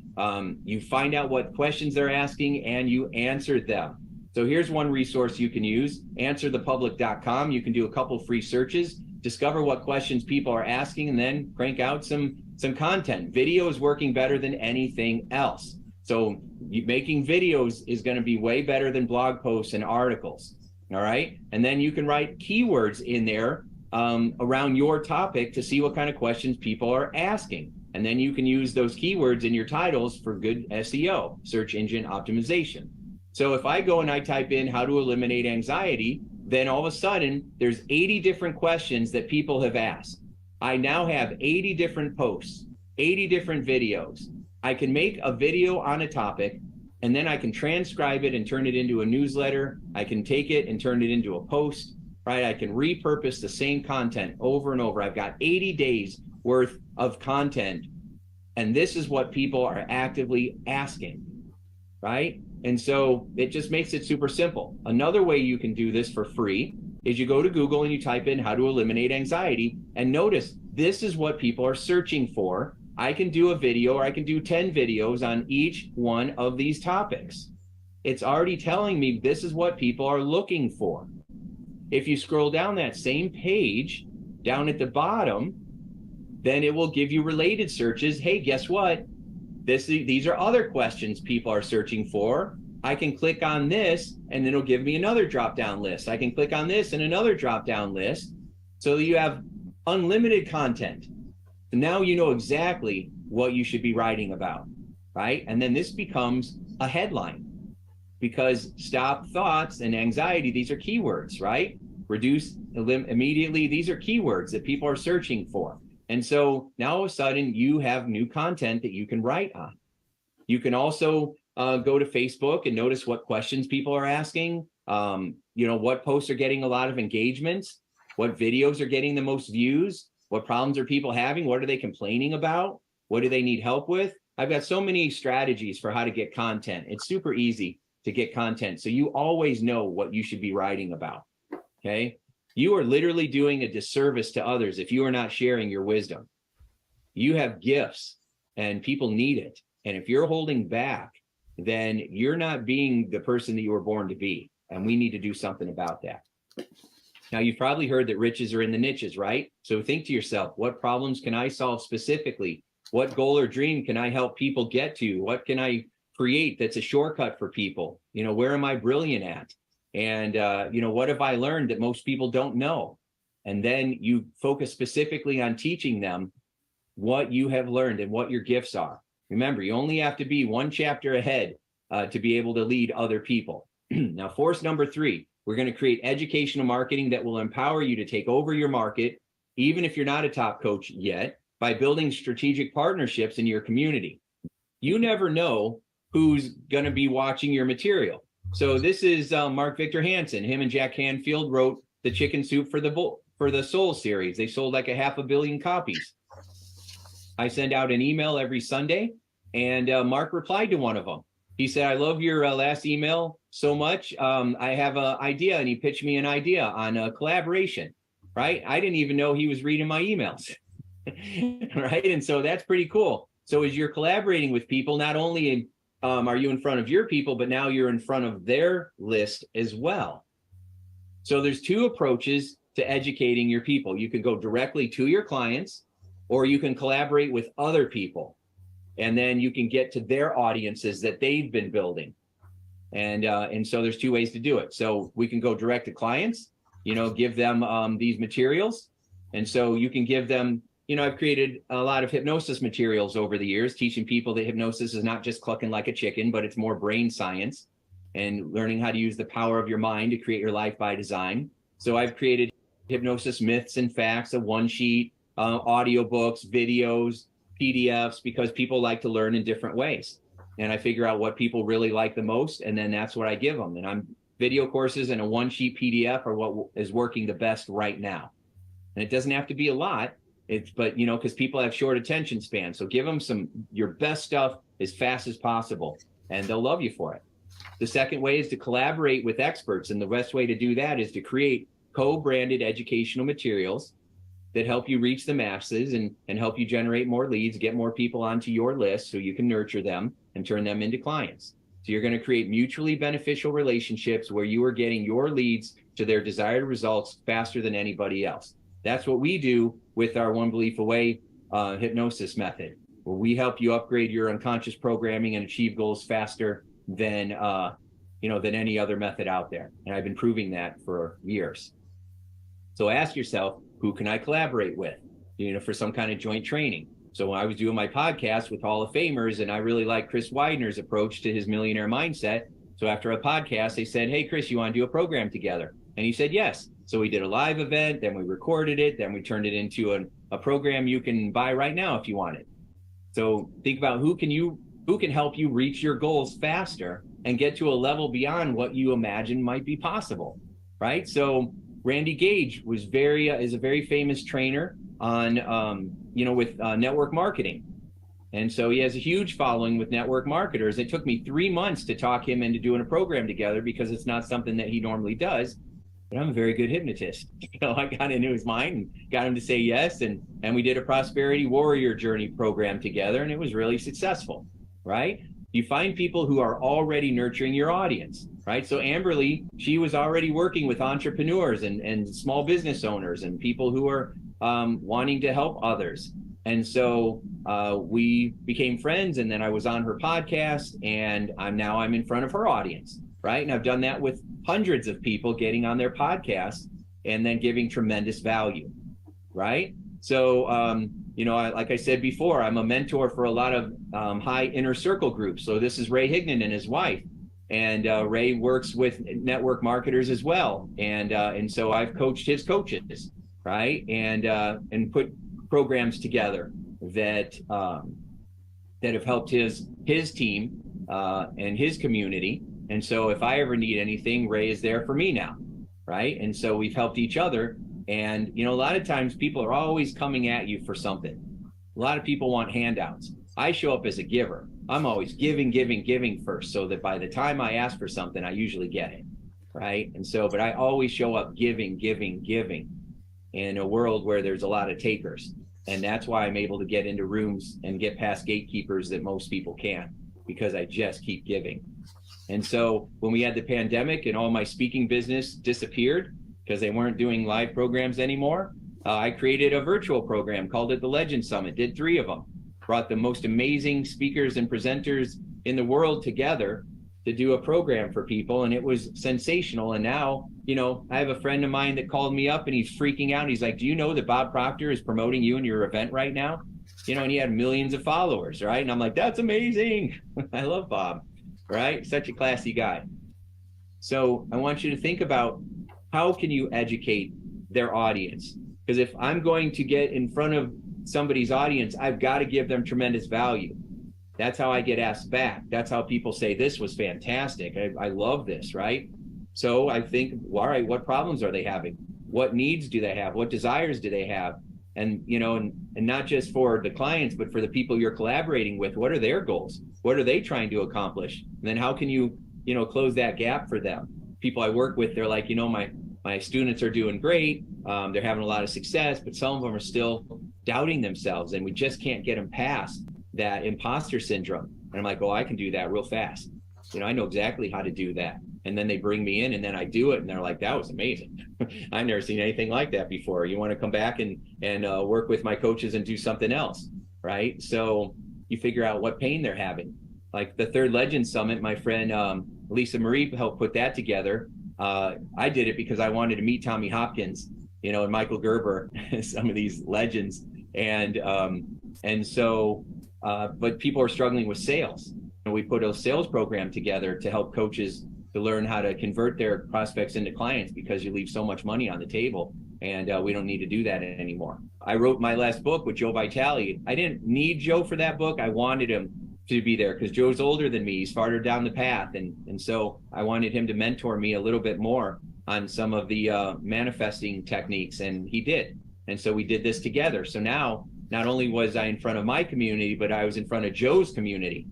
You find out what questions they're asking and you answer them. So here's one resource you can use, answerthepublic.com. You can do a couple free searches, discover what questions people are asking, and then crank out some content. Video is working better than anything else. So making videos is going to be way better than blog posts and articles. All right. And then you can write keywords in there around your topic to see what kind of questions people are asking. And then you can use those keywords in your titles for good SEO, search engine optimization. So if I go and I type in how to eliminate anxiety, then all of a sudden there's 80 different questions that people have asked. I now have 80 different posts, 80 different videos. I can make a video on a topic, and then I can transcribe it and turn it into a newsletter. I can take it and turn it into a post, right? I can repurpose the same content over and over. I've got 80 days worth of content, and this is what people are actively asking, right? And so it just makes it super simple. Another way you can do this for free is you go to Google and you type in how to eliminate anxiety, and notice this is what people are searching for. I can do a video, or I can do 10 videos on each one of these topics. It's already telling me this is what people are looking for. If you scroll down that same page, down at the bottom, then it will give you related searches. Hey, guess what? These are other questions people are searching for. I can click on this and it'll give me another drop-down list. I can click on this and another drop-down list. So you have unlimited content. So now you know exactly what you should be writing about, right? And then this becomes a headline, because stop thoughts and anxiety, these are keywords, right? Reduce immediately, these are keywords that people are searching for. And so now all of a sudden you have new content that you can write on. You can also go to Facebook and notice what questions people are asking, what posts are getting a lot of engagements, what videos are getting the most views, what problems are people having, what are they complaining about, what do they need help with. I've got so many strategies for how to get content. It's super easy to get content. So you always know what you should be writing about, okay? You are literally doing a disservice to others if you are not sharing your wisdom. You have gifts and people need it. And if you're holding back, then you're not being the person that you were born to be. And we need to do something about that. Now, you've probably heard that riches are in the niches, right? So think to yourself, what problems can I solve specifically? What goal or dream can I help people get to? What can I create that's a shortcut for people? Where am I brilliant at? And, what have I learned that most people don't know? And then you focus specifically on teaching them what you have learned and what your gifts are. Remember, you only have to be one chapter ahead to be able to lead other people. Now, force number 3, we're going to create educational marketing that will empower you to take over your market, even if you're not a top coach yet, by building strategic partnerships in your community. You never know who's going to be watching your material. So this is Mark Victor Hansen. Him and Jack Canfield wrote the Chicken Soup for the Soul series. They sold like 500 million copies. I send out an email every Sunday, and Mark replied to one of them. He said, I love your last email so much. I have an idea, and he pitched me an idea on a collaboration, right? I didn't even know he was reading my emails, right? And so that's pretty cool. So as you're collaborating with people, not only are you in front of your people, but now you're in front of their list as well. So there's 2 approaches to educating your people. You can go directly to your clients, or you can collaborate with other people. And then you can get to their audiences that they've been building. And so there's 2 ways to do it. So we can go direct to clients, give them these materials. And so you can give them, I've created a lot of hypnosis materials over the years, teaching people that hypnosis is not just clucking like a chicken, but it's more brain science and learning how to use the power of your mind to create your life by design. So I've created hypnosis myths and facts, a 1-sheet, audiobooks, videos, PDFs, because people like to learn in different ways. And I figure out what people really like the most, and then that's what I give them. And video courses and a 1-sheet PDF are what is working the best right now. And it doesn't have to be a lot. But because people have short attention span, so give them your best stuff as fast as possible, and they'll love you for it. The second way is to collaborate with experts, and the best way to do that is to create co-branded educational materials that help you reach the masses and help you generate more leads, get more people onto your list so you can nurture them and turn them into clients. So you're going to create mutually beneficial relationships where you are getting your leads to their desired results faster than anybody else. That's what we do with our One Belief Away hypnosis method, where we help you upgrade your unconscious programming and achieve goals faster than any other method out there. And I've been proving that for years. So ask yourself, who can I collaborate with, for some kind of joint training? So when I was doing my podcast with Hall of Famers, and I really like Chris Widener's approach to his millionaire mindset. So after a podcast, they said, hey, Chris, you want to do a program together? And he said, yes. So we did a live event, then we recorded it, then we turned it into a program you can buy right now if you want it. So think about who can help you reach your goals faster and get to a level beyond what you imagine might be possible, right? So Randy Gage is a very famous trainer on, with network marketing. And so he has a huge following with network marketers. It took me 3 months to talk him into doing a program together because it's not something that he normally does. But I'm a very good hypnotist. I got into his mind and got him to say yes. And we did a prosperity warrior journey program together, and it was really successful, right? You find people who are already nurturing your audience, right? So Amberly, she was already working with entrepreneurs and small business owners and people who are wanting to help others. And so we became friends, and then I was on her podcast, and I'm in front of her audience, right? And I've done that with hundreds of people getting on their podcast and then giving tremendous value, right? So, like I said before, I'm a mentor for a lot of high inner circle groups. So this is Ray Hignan and his wife. And Ray works with network marketers as well. And so I've coached his coaches, right? And put programs together that have helped his team and his community. And so if I ever need anything, Ray is there for me now, right? And so we've helped each other. And, a lot of times people are always coming at you for something. A lot of people want handouts. I show up as a giver. I'm always giving first, so that by the time I ask for something, I usually get it, right? And so, but I always show up giving in a world where there's a lot of takers. And that's why I'm able to get into rooms and get past gatekeepers that most people can't, because I just keep giving. And so when we had the pandemic and all my speaking business disappeared because they weren't doing live programs anymore, I created a virtual program, called it the Legend Summit, did 3 of them, brought the most amazing speakers and presenters in the world together to do a program for people. And it was sensational. And now, I have a friend of mine that called me up and he's freaking out. He's like, do you know that Bob Proctor is promoting you and your event right now? And he had millions of followers, right? And I'm like, that's amazing. I love Bob, right? Such a classy guy. So I want you to think about, how can you educate their audience? Because if I'm going to get in front of somebody's audience, I've got to give them tremendous value. That's how I get asked back. That's how people say, this was fantastic. I love this, right? So I think, all right, what problems are they having? What needs do they have? What desires do they have? And, and not just for the clients, but for the people you're collaborating with, what are their goals? What are they trying to accomplish? And then how can you, close that gap for them? People I work with, they're like, my students are doing great. They're having a lot of success, but some of them are still doubting themselves, and we just can't get them past that imposter syndrome. And I'm like, oh, I can do that real fast. I know exactly how to do that. And then they bring me in and then I do it. And they're like, that was amazing. I've never seen anything like that before. You want to come back and work with my coaches and do something else, right? So you figure out what pain they're having. Like the Third Legend Summit, my friend Lisa Marie helped put that together. I did it because I wanted to meet Tommy Hopkins, and Michael Gerber, some of these legends. And so, but people are struggling with sales. And we put a sales program together to help coaches to learn how to convert their prospects into clients, because you leave so much money on the table, and we don't need to do that anymore. I wrote my last book with Joe Vitale. I didn't need Joe for that book. I wanted him to be there because Joe's older than me. He's farther down the path. And so I wanted him to mentor me a little bit more on some of the manifesting techniques. And he did. And so we did this together. So now not only was I in front of my community, but I was in front of Joe's community.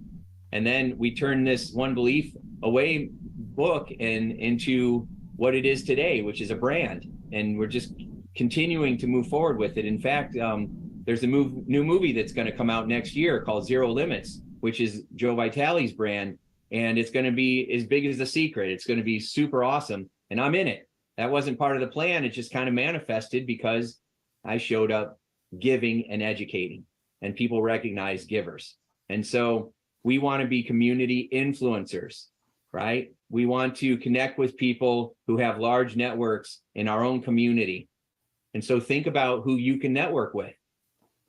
And then we turned this One Belief Away book into what it is today, which is a brand. And we're just continuing to move forward with it. In fact, there's a new movie that's going to come out next year called Zero Limits, which is Joe Vitale's brand. And it's going to be as big as The Secret. It's going to be super awesome. And I'm in it. That wasn't part of the plan. It just kind of manifested because I showed up giving and educating, and people recognize givers. And so we want to be community influencers, right? We want to connect with people who have large networks in our own community. And so think about who you can network with,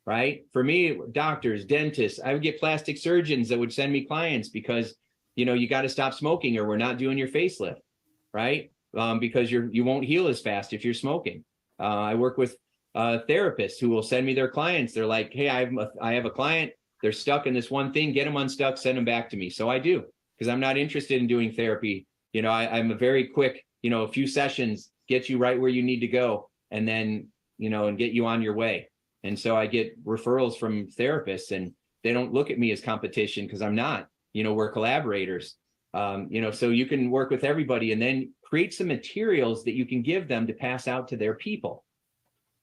right? For me, doctors, dentists, I would get plastic surgeons that would send me clients because, you got to stop smoking or we're not doing your facelift, right? Because you won't heal as fast if you're smoking. I work with therapists who will send me their clients. They're like, hey, I have a client. They're stuck in this one thing. Get them unstuck, send them back to me. So I do, because I'm not interested in doing therapy. I'm a very quick, a few sessions, get you right where you need to go, and then, and get you on your way. And so I get referrals from therapists, and they don't look at me as competition because I'm not. We're collaborators. So you can work with everybody and then create some materials that you can give them to pass out to their people.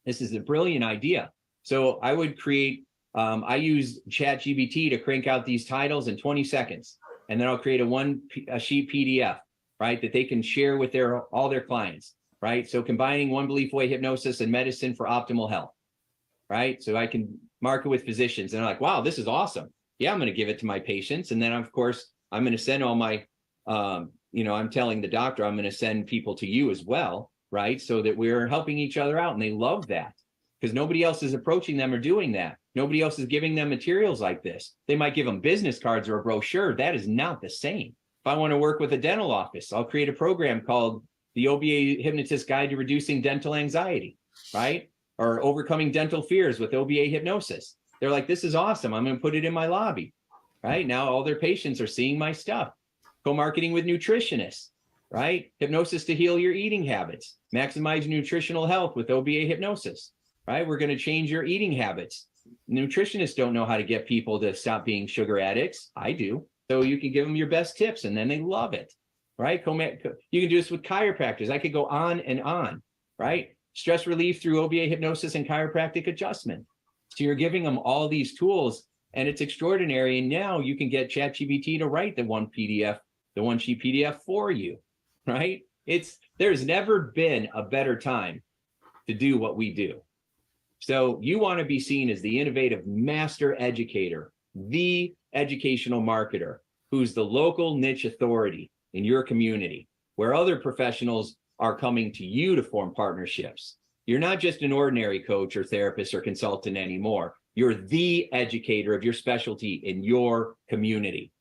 This is a brilliant idea. So I would create, I use ChatGPT to crank out these titles in 20 seconds. And then I'll create a sheet PDF, right, that they can share with all their clients, right? So combining One Belief Away hypnosis and medicine for optimal health, right? So I can market with physicians and they're like, wow, this is awesome. Yeah, I'm going to give it to my patients. And then of course, I'm going to send all my, I'm telling the doctor, I'm going to send people to you as well, right? So that we're helping each other out. And they love that because nobody else is approaching them or doing that. Nobody else is giving them materials like this. They might give them business cards or a brochure. That is not the same. If I want to work with a dental office, I'll create a program called the OBA Hypnotist Guide to Reducing Dental Anxiety, right? Or Overcoming Dental Fears with OBA Hypnosis. They're like, this is awesome. I'm going to put it in my lobby, right? Now all their patients are seeing my stuff. Co-marketing with nutritionists, right? Hypnosis to heal your eating habits. Maximize nutritional health with OBA hypnosis, right? We're going to change your eating habits. Nutritionists don't know how to get people to stop being sugar addicts. I do. So you can give them your best tips and then they love it, right? You can do this with chiropractors. I could go on and on, right? Stress relief through OBA hypnosis and chiropractic adjustment. So you're giving them all these tools and it's extraordinary. And now you can get ChatGPT to write the one sheet PDF for you, right? There's never been a better time to do what we do. So you want to be seen as the innovative master educator, the educational marketer, who's the local niche authority in your community, where other professionals are coming to you to form partnerships. You're not just an ordinary coach or therapist or consultant anymore. You're the educator of your specialty in your community.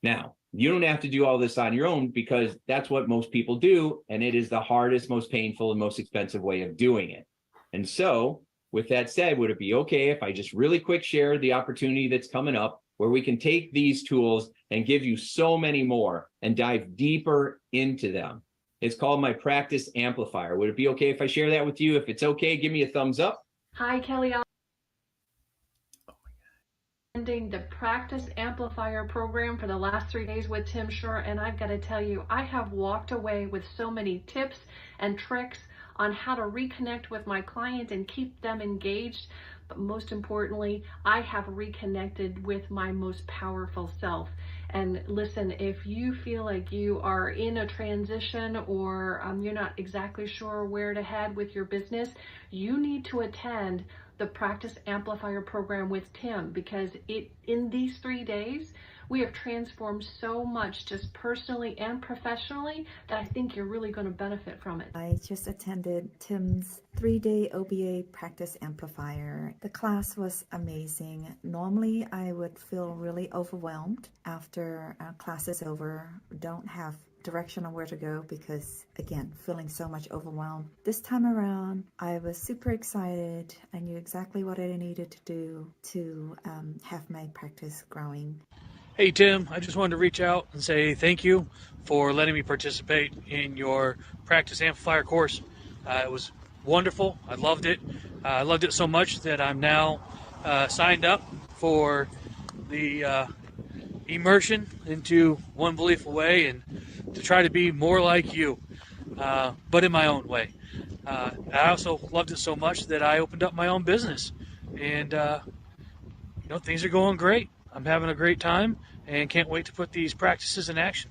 Now, you don't have to do all this on your own because that's what most people do. And it is the hardest, most painful, and most expensive way of doing it. And so with that said, would it be okay if I just really quick share the opportunity that's coming up where we can take these tools and give you so many more and dive deeper into them? It's called my Practice Amplifier. Would it be okay if I share that with you? If it's okay, give me a thumbs up. Hi, Kelly. Attending the Practice Amplifier program for the last 3 days with Tim Shurr, and I've got to tell you, I have walked away with so many tips and tricks on how to reconnect with my client and keep them engaged. But most importantly, I have reconnected with my most powerful self. And listen, if you feel like you are in a transition or you're not exactly sure where to head with your business, you need to attend the Practice Amplifier program with Tim, because in these 3 days, we have transformed so much just personally and professionally that I think you're really going to benefit from it. I just attended Tim's 3-day OBA Practice Amplifier. The class was amazing. Normally, I would feel really overwhelmed after class is over, don't have direction on where to go because, again, feeling so much overwhelmed. This time around, I was super excited. I knew exactly what I needed to do to have my practice growing. Hey Tim, I just wanted to reach out and say thank you for letting me participate in your Practice Amplifier course. It was wonderful. I loved it. I loved it so much that I'm now signed up for the immersion into One Belief Away and to try to be more like you, but in my own way. I also loved it so much that I opened up my own business, and things are going great. I'm having a great time and can't wait to put these practices in action.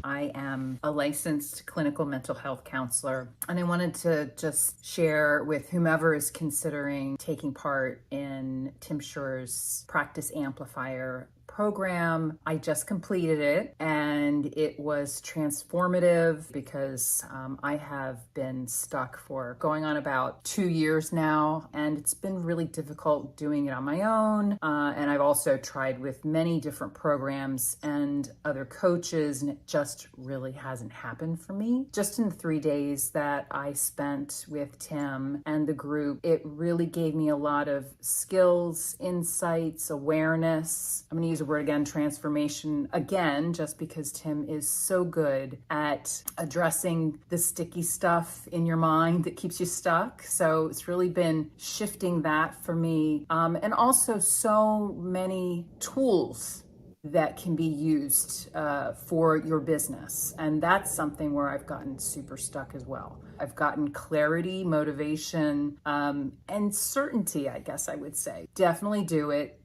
I am a licensed clinical mental health counselor, and I wanted to just share with whomever is considering taking part in Tim Shurr's Practice Amplifier program. I just completed it and it was transformative because I have been stuck for going on about 2 years now, and it's been really difficult doing it on my own. And I've also tried with many different programs and other coaches, and it just really hasn't happened for me. Just in the 3 days that I spent with Tim and the group, it really gave me a lot of skills, insights, awareness. I'm going to use a word again, transformation again, just because Tim is so good at addressing the sticky stuff in your mind that keeps you stuck. So it's really been shifting that for me. And also so many tools that can be used for your business. And that's something where I've gotten super stuck as well. I've gotten clarity, motivation, and certainty, I guess I would say. Definitely do it.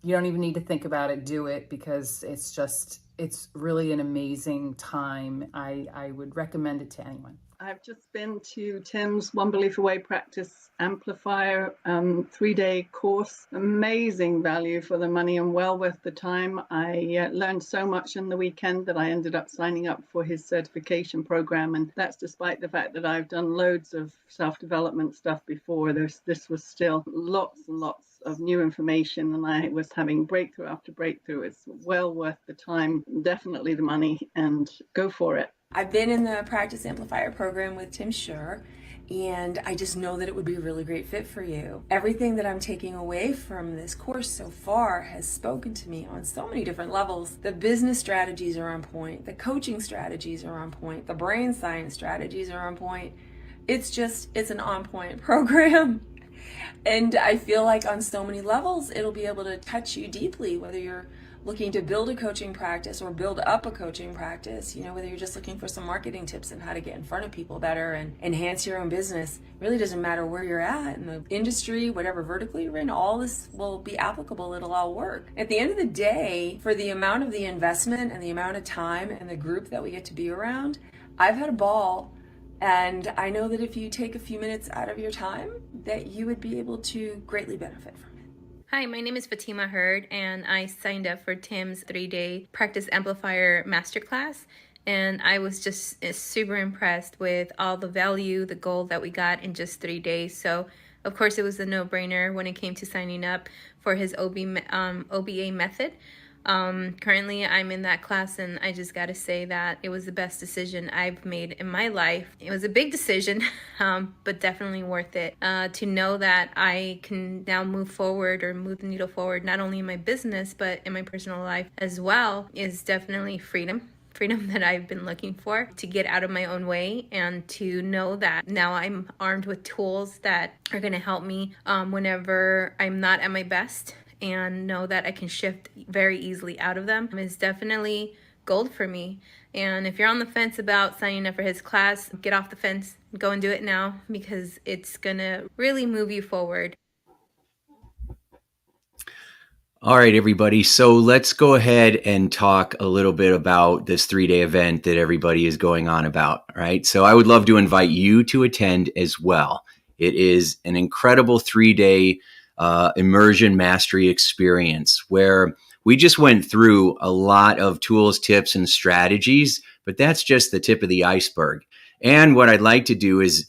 You don't even need to think about it. Do it, because it's really an amazing time. I would recommend it to anyone. I've just been to Tim's One Belief Away Practice Amplifier 3-day course. Amazing value for the money and well worth the time. I learned so much in the weekend that I ended up signing up for his certification program. And that's despite the fact that I've done loads of self-development stuff before. This was still lots and lots of new information, and I was having breakthrough after breakthrough. It's well worth the time, definitely the money, and go for it. I've been in the Practice Amplifier program with Tim Shurr, and I just know that it would be a really great fit for you. Everything that I'm taking away from this course so far has spoken to me on so many different levels. The business strategies are on point, the coaching strategies are on point, the brain science strategies are on point. It's an on point program. And I feel like on so many levels, it'll be able to touch you deeply, whether you're looking to build a coaching practice or build up a coaching practice, whether you're just looking for some marketing tips on how to get in front of people better and enhance your own business. It really doesn't matter where you're at in the industry, whatever vertical you're in, all this will be applicable. It'll all work. At the end of the day, for the amount of the investment and the amount of time and the group that we get to be around, I've had a ball. And I know that if you take a few minutes out of your time, that you would be able to greatly benefit from it. Hi, my name is Fatima Hurd, and I signed up for Tim's 3-day Practice Amplifier Masterclass. And I was just super impressed with all the value, the gold that we got in just 3 days. So, of course, it was a no-brainer when it came to signing up for his OBA method. Currently I'm in that class, and I just gotta say that it was the best decision I've made in my life. It was a big decision, but definitely worth it. To know that I can now move forward or move the needle forward, not only in my business, but in my personal life as well, is definitely freedom that I've been looking for, to get out of my own way and to know that now I'm armed with tools that are gonna help me whenever I'm not at my best, and know that I can shift very easily out of them is definitely gold for me. And if you're on the fence about signing up for his class, get off the fence, go and do it now, because it's gonna really move you forward. All right, everybody. So let's go ahead and talk a little bit about this 3-day event that everybody is going on about, right? So I would love to invite you to attend as well. It is an incredible 3-day immersion mastery experience where we just went through a lot of tools, tips, and strategies, but that's just the tip of the iceberg. And what I'd like to do is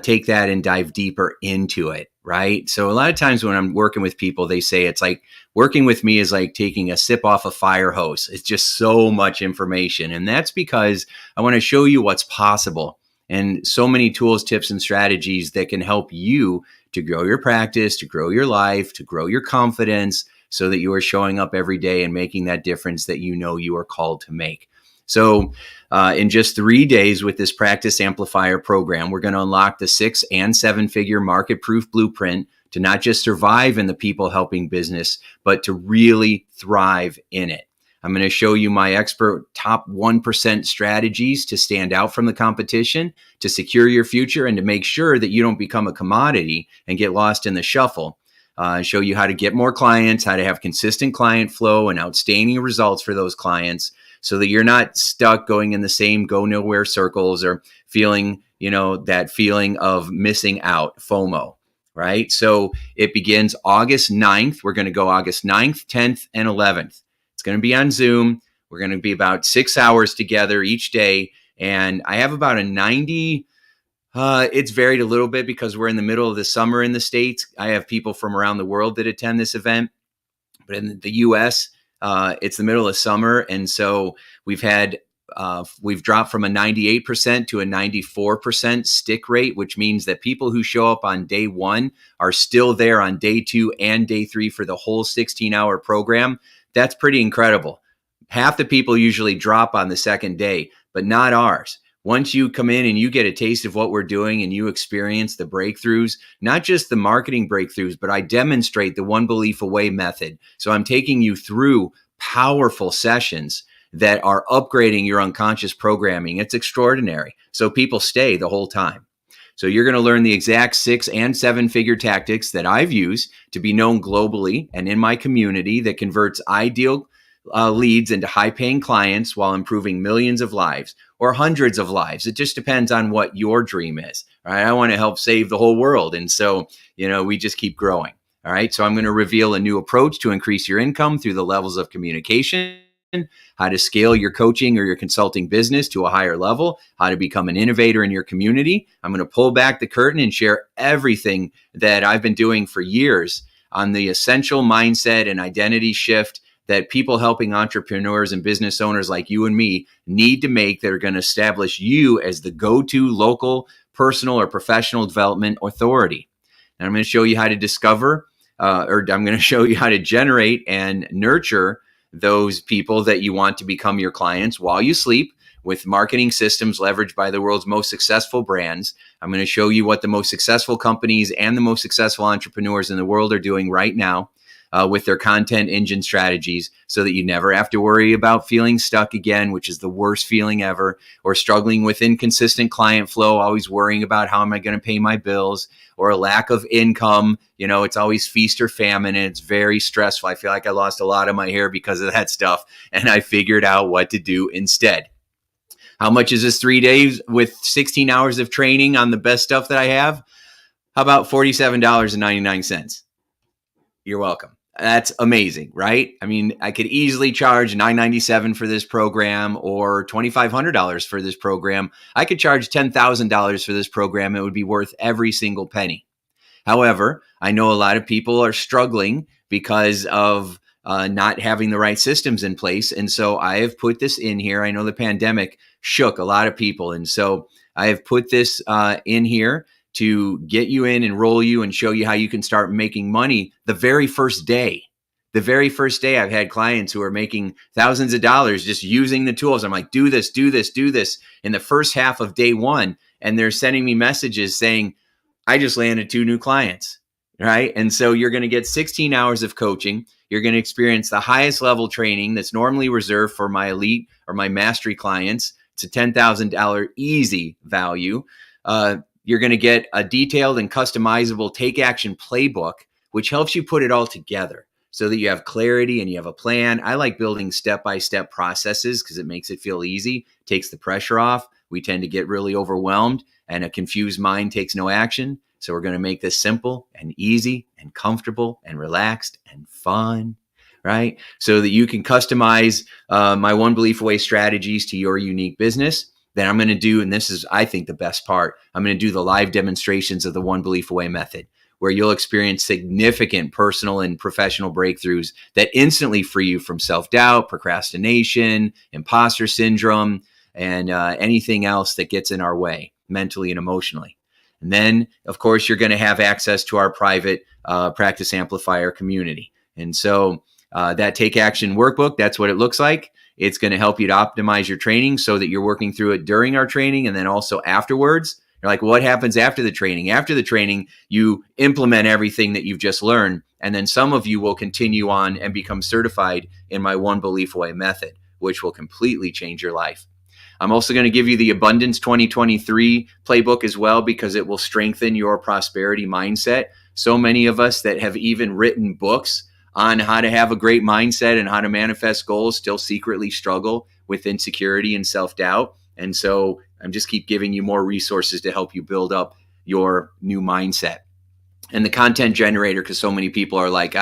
take that and dive deeper into it, right? So a lot of times when I'm working with people, they say it's like working with me is like taking a sip off a fire hose. It's just so much information. And that's because I want to show you what's possible, and so many tools, tips, and strategies that can help you to grow your practice, to grow your life, to grow your confidence, so that you are showing up every day and making that difference that you know you are called to make. So in just 3 days with this Practice Amplifier program, we're going to unlock the 6 and 7 figure market proof blueprint to not just survive in the people helping business, but to really thrive in it. I'm going to show you my expert top 1% strategies to stand out from the competition, to secure your future, and to make sure that you don't become a commodity and get lost in the shuffle. Show you how to get more clients, how to have consistent client flow and outstanding results for those clients, so that you're not stuck going in the same go nowhere circles or feeling, that feeling of missing out, FOMO, right? So it begins August 9th. We're going to go August 9th, 10th, and 11th. It's going to be on Zoom. We're going to be about 6 hours together each day. And I have about a 90, it's varied a little bit because we're in the middle of the summer in the States. I have people from around the world that attend this event. But in the US, it's the middle of summer. And so we've dropped from a 98% to a 94% stick rate, which means that people who show up on day 1 are still there on day 2 and day 3 for the whole 16-hour program. That's pretty incredible. Half the people usually drop on the second day, but not ours. Once you come in and you get a taste of what we're doing and you experience the breakthroughs, not just the marketing breakthroughs, but I demonstrate the one belief away method. So I'm taking you through powerful sessions that are upgrading your unconscious programming. It's extraordinary. So people stay the whole time. So you're going to learn the exact 6 and 7 figure tactics that I've used to be known globally and in my community that converts ideal leads into high-paying clients while improving millions of lives or hundreds of lives. It just depends on what your dream is. All right. I want to help save the whole world. And so, we just keep growing. All right. So I'm going to reveal a new approach to increase your income through the levels of communication, how to scale your coaching or your consulting business to a higher level, how to become an innovator in your community. I'm going to pull back the curtain and share everything that I've been doing for years on the essential mindset and identity shift that people helping entrepreneurs and business owners like you and me need to make that are going to establish you as the go-to local, personal, or professional development authority. And I'm going to show you how to discover, I'm going to show you how to generate and nurture those people that you want to become your clients while you sleep with marketing systems leveraged by the world's most successful brands. I'm going to show you what the most successful companies and the most successful entrepreneurs in the world are doing right now with their content engine strategies, so that you never have to worry about feeling stuck again, which is the worst feeling ever, or struggling with inconsistent client flow, always worrying about how am I going to pay my bills, or a lack of income. It's always feast or famine, and it's very stressful. I feel like I lost a lot of my hair because of that stuff, and I figured out what to do instead. How much is this 3 days with 16 hours of training on the best stuff that I have? How about $47.99? You're welcome. That's amazing, right? I mean, I could easily charge $997 for this program or $2,500 for this program. I could charge $10,000 for this program. It would be worth every single penny. However, I know a lot of people are struggling because of not having the right systems in place. And so I have put this in here. I know the pandemic shook a lot of people. And so I have put this in here to get you in, enroll you, and show you how you can start making money the very first day. The very first day, I've had clients who are making thousands of dollars just using the tools. I'm like, do this, do this, do this in the first half of day 1. And they're sending me messages saying, I just landed 2 new clients, right? And so you're going to get 16 hours of coaching. You're going to experience the highest level training that's normally reserved for my elite or my mastery clients. It's a $10,000 easy value. You're going to get a detailed and customizable take action playbook, which helps you put it all together so that you have clarity and you have a plan. I like building step-by-step processes because it makes it feel easy, takes the pressure off. We tend to get really overwhelmed, and a confused mind takes no action. So we're going to make this simple and easy and comfortable and relaxed and fun, right? So that you can customize my one belief away strategies to your unique business. Then I'm going to do, and this is, I think, the best part, I'm going to do the live demonstrations of the one belief away method, where you'll experience significant personal and professional breakthroughs that instantly free you from self-doubt, procrastination, imposter syndrome, and anything else that gets in our way mentally and emotionally. And then, of course, you're going to have access to our private Practice Amplifier community. And so that Take Action workbook, that's what it looks like. It's going to help you to optimize your training so that you're working through it during our training and then also afterwards. You're like, what happens after the training? After the training, you implement everything that you've just learned. And then some of you will continue on and become certified in my One Belief Away method, which will completely change your life. I'm also going to give you the Abundance 2023 playbook as well, because it will strengthen your prosperity mindset. So many of us that have even written books on how to have a great mindset and how to manifest goals still secretly struggle with insecurity and self-doubt. And so I'm just keep giving you more resources to help you build up your new mindset. And the content generator, because so many people are like,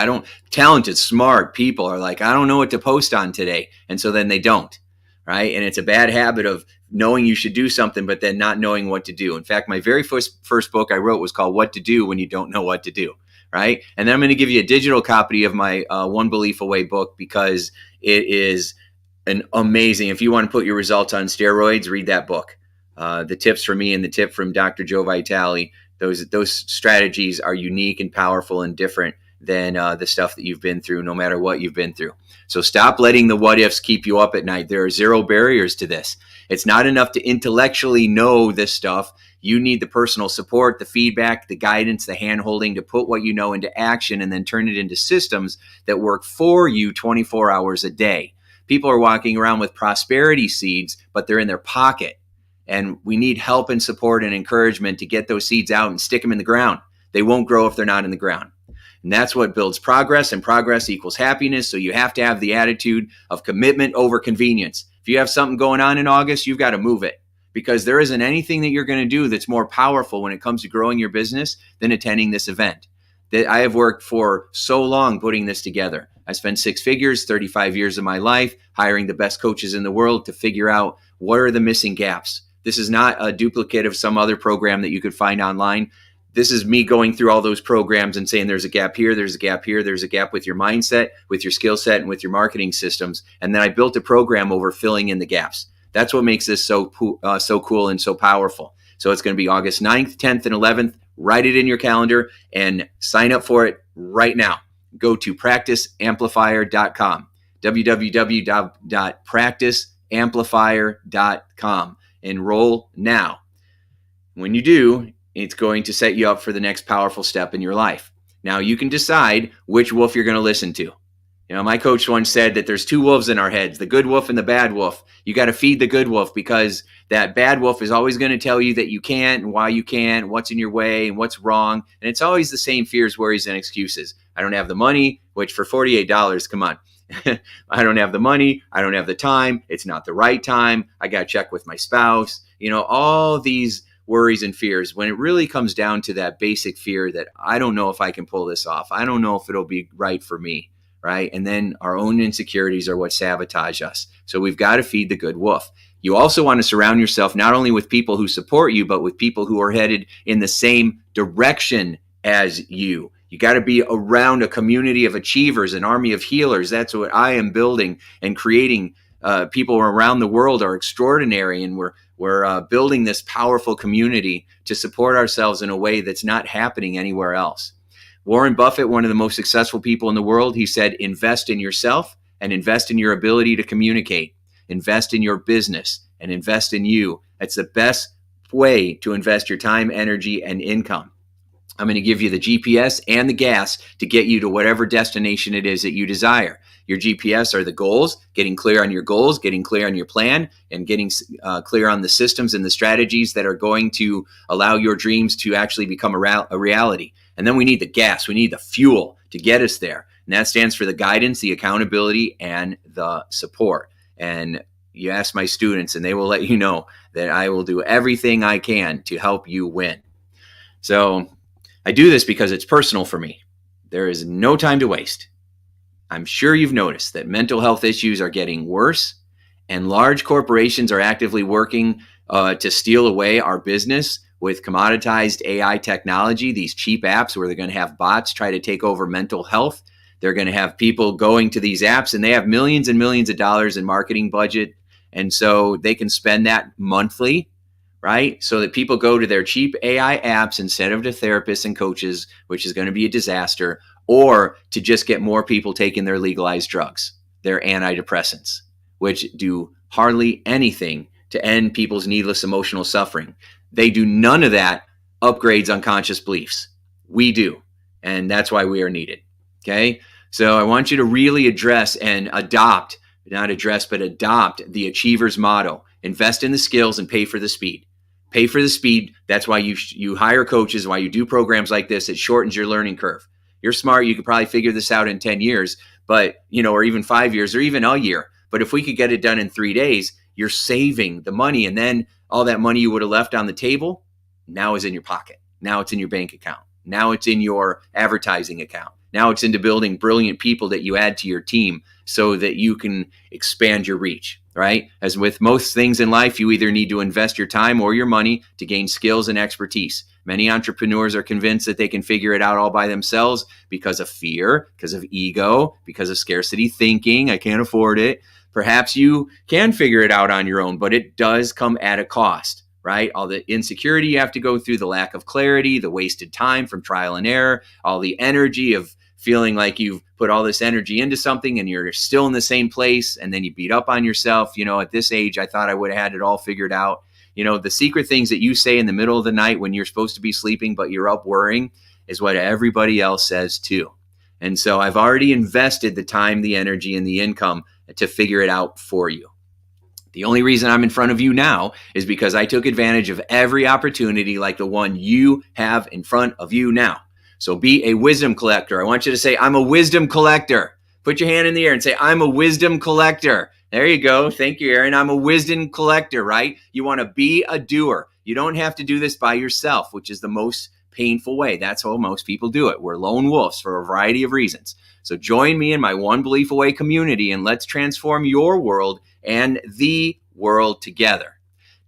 talented, smart people are like, I don't know what to post on today. And so then they don't, right? And it's a bad habit of knowing you should do something, but then not knowing what to do. In fact, my very first book I wrote was called What to Do When You Don't Know What to Do, right? And then I'm going to give you a digital copy of my One Belief Away book, because it is an amazing, if you want to put your results on steroids, read that book. The tips from me and the tip from Dr. Joe Vitale, those strategies are unique and powerful and different than the stuff that you've been through, no matter what you've been through. So stop letting the what ifs keep you up at night. There are zero barriers to this. It's not enough to intellectually know this stuff. You need the personal support, the feedback, the guidance, the hand-holding to put what you know into action and then turn it into systems that work for you 24 hours a day. People are walking around with prosperity seeds, but they're in their pocket. And we need help and support and encouragement to get those seeds out and stick them in the ground. They won't grow if they're not in the ground. And that's what builds progress, and progress equals happiness. So you have to have the attitude of commitment over convenience. If you have something going on in August, you've got to move it, because there isn't anything that you're going to do that's more powerful when it comes to growing your business than attending this event. That I have worked for so long putting this together. I spent 6 figures, 35 years of my life, hiring the best coaches in the world to figure out what are the missing gaps. This is not a duplicate of some other program that you could find online. This is me going through all those programs and saying there's a gap here, there's a gap here, there's a gap with your mindset, with your skill set, and with your marketing systems. And then I built a program over filling in the gaps. That's what makes this so cool and so powerful. So it's going to be August 9th, 10th, and 11th. Write it in your calendar and sign up for it right now. Go to practiceamplifier.com, www.practiceamplifier.com. Enroll now. When you do, it's going to set you up for the next powerful step in your life. Now you can decide which wolf you're going to listen to. You know, my coach once said that there's 2 wolves in our heads, the good wolf and the bad wolf. You got to feed the good wolf, because that bad wolf is always going to tell you that you can't and why you can't, what's in your way and what's wrong. And it's always the same fears, worries, and excuses. I don't have the money, which for $48, come on. I don't have the money. I don't have the time. It's not the right time. I got to check with my spouse. You know, all these worries and fears, when it really comes down to that basic fear that I don't know if I can pull this off. I don't know if it'll be right for me, right? And then our own insecurities are what sabotage us. So we've got to feed the good wolf. You also want to surround yourself not only with people who support you, but with people who are headed in the same direction as you. You got to be around a community of achievers, an army of healers. That's what I am building and creating. People around the world are extraordinary, and we're building this powerful community to support ourselves in a way that's not happening anywhere else. Warren Buffett, one of the most successful people in the world, he said, invest in yourself and invest in your ability to communicate. Invest in your business and invest in you. That's the best way to invest your time, energy, and income. I'm going to give you the GPS and the gas to get you to whatever destination it is that you desire. Your GPS are the goals, getting clear on your goals, getting clear on your plan, and getting clear on the systems and the strategies that are going to allow your dreams to actually become a reality. And then we need the gas. We need the fuel to get us there. And that stands for the guidance, the accountability, and the support. And you ask my students, and they will let you know that I will do everything I can to help you win. So I do this because it's personal for me. There is no time to waste. I'm sure you've noticed that mental health issues are getting worse, and large corporations are actively working to steal away our business with commoditized AI technology, these cheap apps where they're going to have bots try to take over mental health. They're going to have people going to these apps, and they have millions and millions of dollars in marketing budget. And so they can spend that monthly, right? So that people go to their cheap AI apps instead of to therapists and coaches, which is going to be a disaster, or to just get more people taking their legalized drugs, their antidepressants, which do hardly anything to end people's needless emotional suffering. They do none of that upgrades unconscious beliefs. We do. And that's why we are needed. Okay. So I want you to really address and adopt, not address, but adopt the achiever's motto. Invest in the skills and pay for the speed. Pay for the speed. That's why you hire coaches, why you do programs like this. It shortens your learning curve. You're smart. You could probably figure this out in 10 years, but or even 5 years or even a year. But if we could get it done in 3 days, you're saving the money. And then all that money you would have left on the table now is in your pocket. Now it's in your bank account. Now it's in your advertising account. Now it's into building brilliant people that you add to your team so that you can expand your reach, right? As with most things in life, you either need to invest your time or your money to gain skills and expertise. Many entrepreneurs are convinced that they can figure it out all by themselves because of fear, because of ego, because of scarcity thinking. I can't afford it. Perhaps you can figure it out on your own, but it does come at a cost, right? All the insecurity you have to go through, the lack of clarity, the wasted time from trial and error, all the energy of feeling like you've put all this energy into something and you're still in the same place, and then you beat up on yourself. At this age, I thought I would have had it all figured out. The secret things that you say in the middle of the night when you're supposed to be sleeping, but you're up worrying, is what everybody else says too. And so I've already invested the time, the energy, and the income to figure it out for you. The only reason I'm in front of you now is because I took advantage of every opportunity like the one you have in front of you now. So be a wisdom collector. I want you to say, I'm a wisdom collector. Put your hand in the air and say, I'm a wisdom collector. There you go. Thank you, Aaron. I'm a wisdom collector, right? You want to be a doer. You don't have to do this by yourself, which is the most painful way. That's how most people do it. We're lone wolves for a variety of reasons. So join me in my One Belief Away community and let's transform your world and the world together.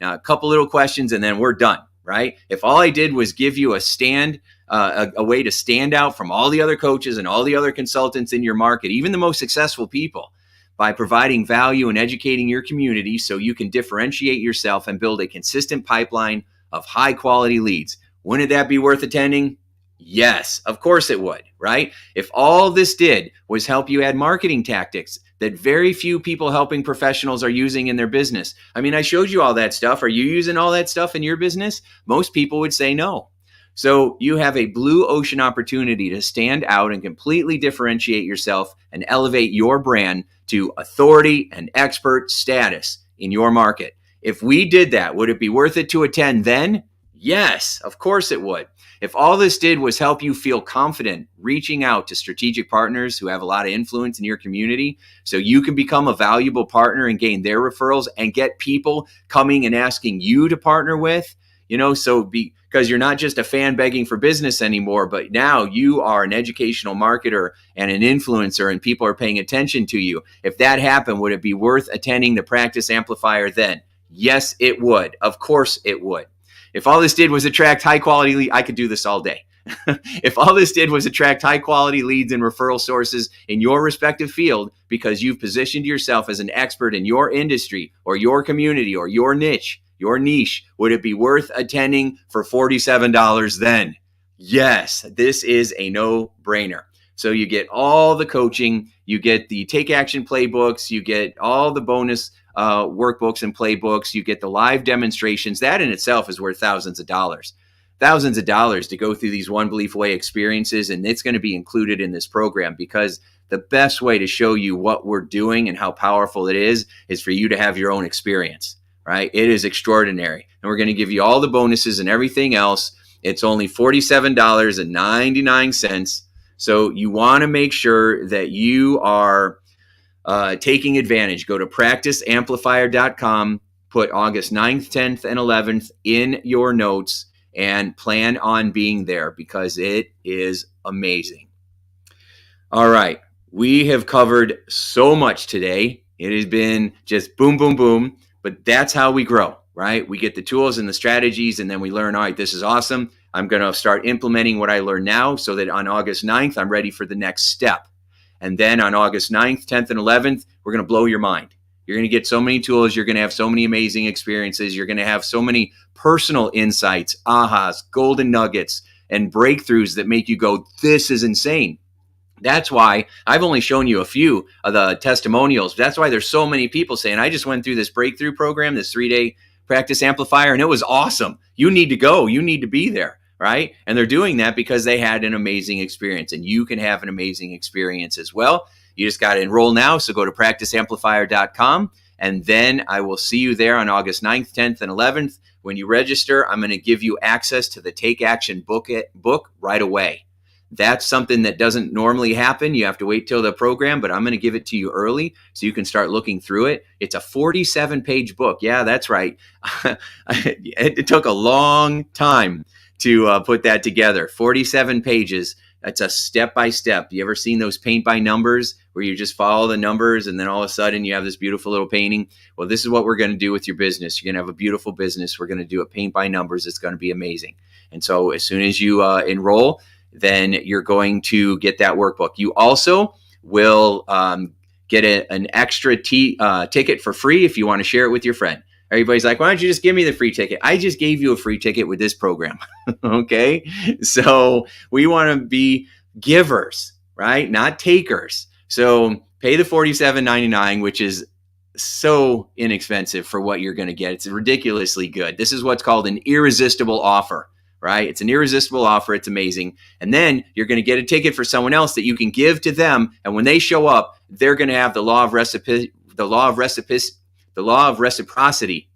Now, a couple little questions and then we're done, right? If all I did was give you a way to stand out from all the other coaches and all the other consultants in your market, even the most successful people, by providing value and educating your community so you can differentiate yourself and build a consistent pipeline of high quality leads, wouldn't that be worth attending? Yes, of course it would, right? If all this did was help you add marketing tactics that very few people helping professionals are using in their business. I mean, I showed you all that stuff. Are you using all that stuff in your business? Most people would say no. So you have a blue ocean opportunity to stand out and completely differentiate yourself and elevate your brand to authority and expert status in your market. If we did that, would it be worth it to attend then? Yes, of course it would. If all this did was help you feel confident reaching out to strategic partners who have a lot of influence in your community so you can become a valuable partner and gain their referrals and get people coming and asking you to partner with, because you're not just a fan begging for business anymore, but now you are an educational marketer and an influencer and people are paying attention to you. If that happened, would it be worth attending the Practice Amplifier then? Yes, it would. Of course it would. If all this did was attract high quality leads, I could do this all day. If all this did was attract high quality leads and referral sources in your respective field because you've positioned yourself as an expert in your industry or your community or your niche, would it be worth attending for $47 then? Yes, this is a no-brainer. So you get all the coaching, you get the take action playbooks, you get all the bonus workbooks and playbooks, you get the live demonstrations. That in itself is worth thousands of dollars to go through these One Belief Away experiences. And it's going to be included in this program because the best way to show you what we're doing and how powerful it is for you to have your own experience, right? It is extraordinary. And we're going to give you all the bonuses and everything else. It's only $47.99. So you want to make sure that you are taking advantage. Go to practiceamplifier.com, put August 9th, 10th, and 11th in your notes, and plan on being there because it is amazing. All right. We have covered so much today. It has been just boom, boom, boom. But that's how we grow, right? We get the tools and the strategies, and then we learn, all right, this is awesome. I'm going to start implementing what I learned now so that on August 9th, I'm ready for the next step. And then on August 9th, 10th, and 11th, we're going to blow your mind. You're going to get so many tools. You're going to have so many amazing experiences. You're going to have so many personal insights, ahas, golden nuggets, and breakthroughs that make you go, this is insane. That's why I've only shown you a few of the testimonials. That's why there's so many people saying, I just went through this breakthrough program, this 3-day practice amplifier, and it was awesome. You need to go. You need to be there, right? And they're doing that because they had an amazing experience, and you can have an amazing experience as well. You just got to enroll now. So go to practiceamplifier.com, and then I will see you there on August 9th, 10th, and 11th. When you register, I'm going to give you access to the Take Action book right away. That's something that doesn't normally happen. You have to wait till the program, but I'm going to give it to you early so you can start looking through it. It's a 47-page book. Yeah, that's right. It took a long time to put that together. 47 pages. That's a step-by-step. You ever seen those paint by numbers where you just follow the numbers and then all of a sudden you have this beautiful little painting? Well, this is what we're going to do with your business. You're going to have a beautiful business. We're going to do it paint by numbers. It's going to be amazing. And so as soon as you enroll, then you're going to get that workbook. You also will get an extra ticket for free if you want to share it with your friend. Everybody's like, why don't you just give me the free ticket? I just gave you a free ticket with this program. Okay. So we want to be givers, right? Not takers. So pay the $47.99, which is so inexpensive for what you're going to get. It's ridiculously good. This is what's called an irresistible offer, right? It's an irresistible offer. It's amazing. And then you're going to get a ticket for someone else that you can give to them. And when they show up, they're going to have the law of reciprocity.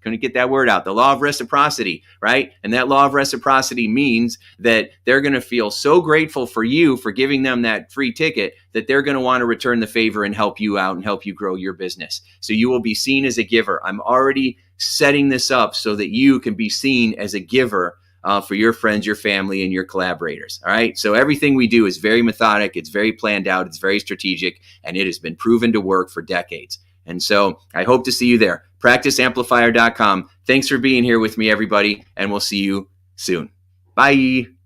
Going to get that word out. The law of reciprocity, right? And that law of reciprocity means that they're going to feel so grateful for you for giving them that free ticket that they're going to want to return the favor and help you out and help you grow your business. So you will be seen as a giver. I'm already setting this up so that you can be seen as a giver for your friends, your family, and your collaborators. All right. So everything we do is very methodic. It's very planned out. It's very strategic, and it has been proven to work for decades. And so I hope to see you there. PracticeAmplifier.com. Thanks for being here with me, everybody, and we'll see you soon. Bye.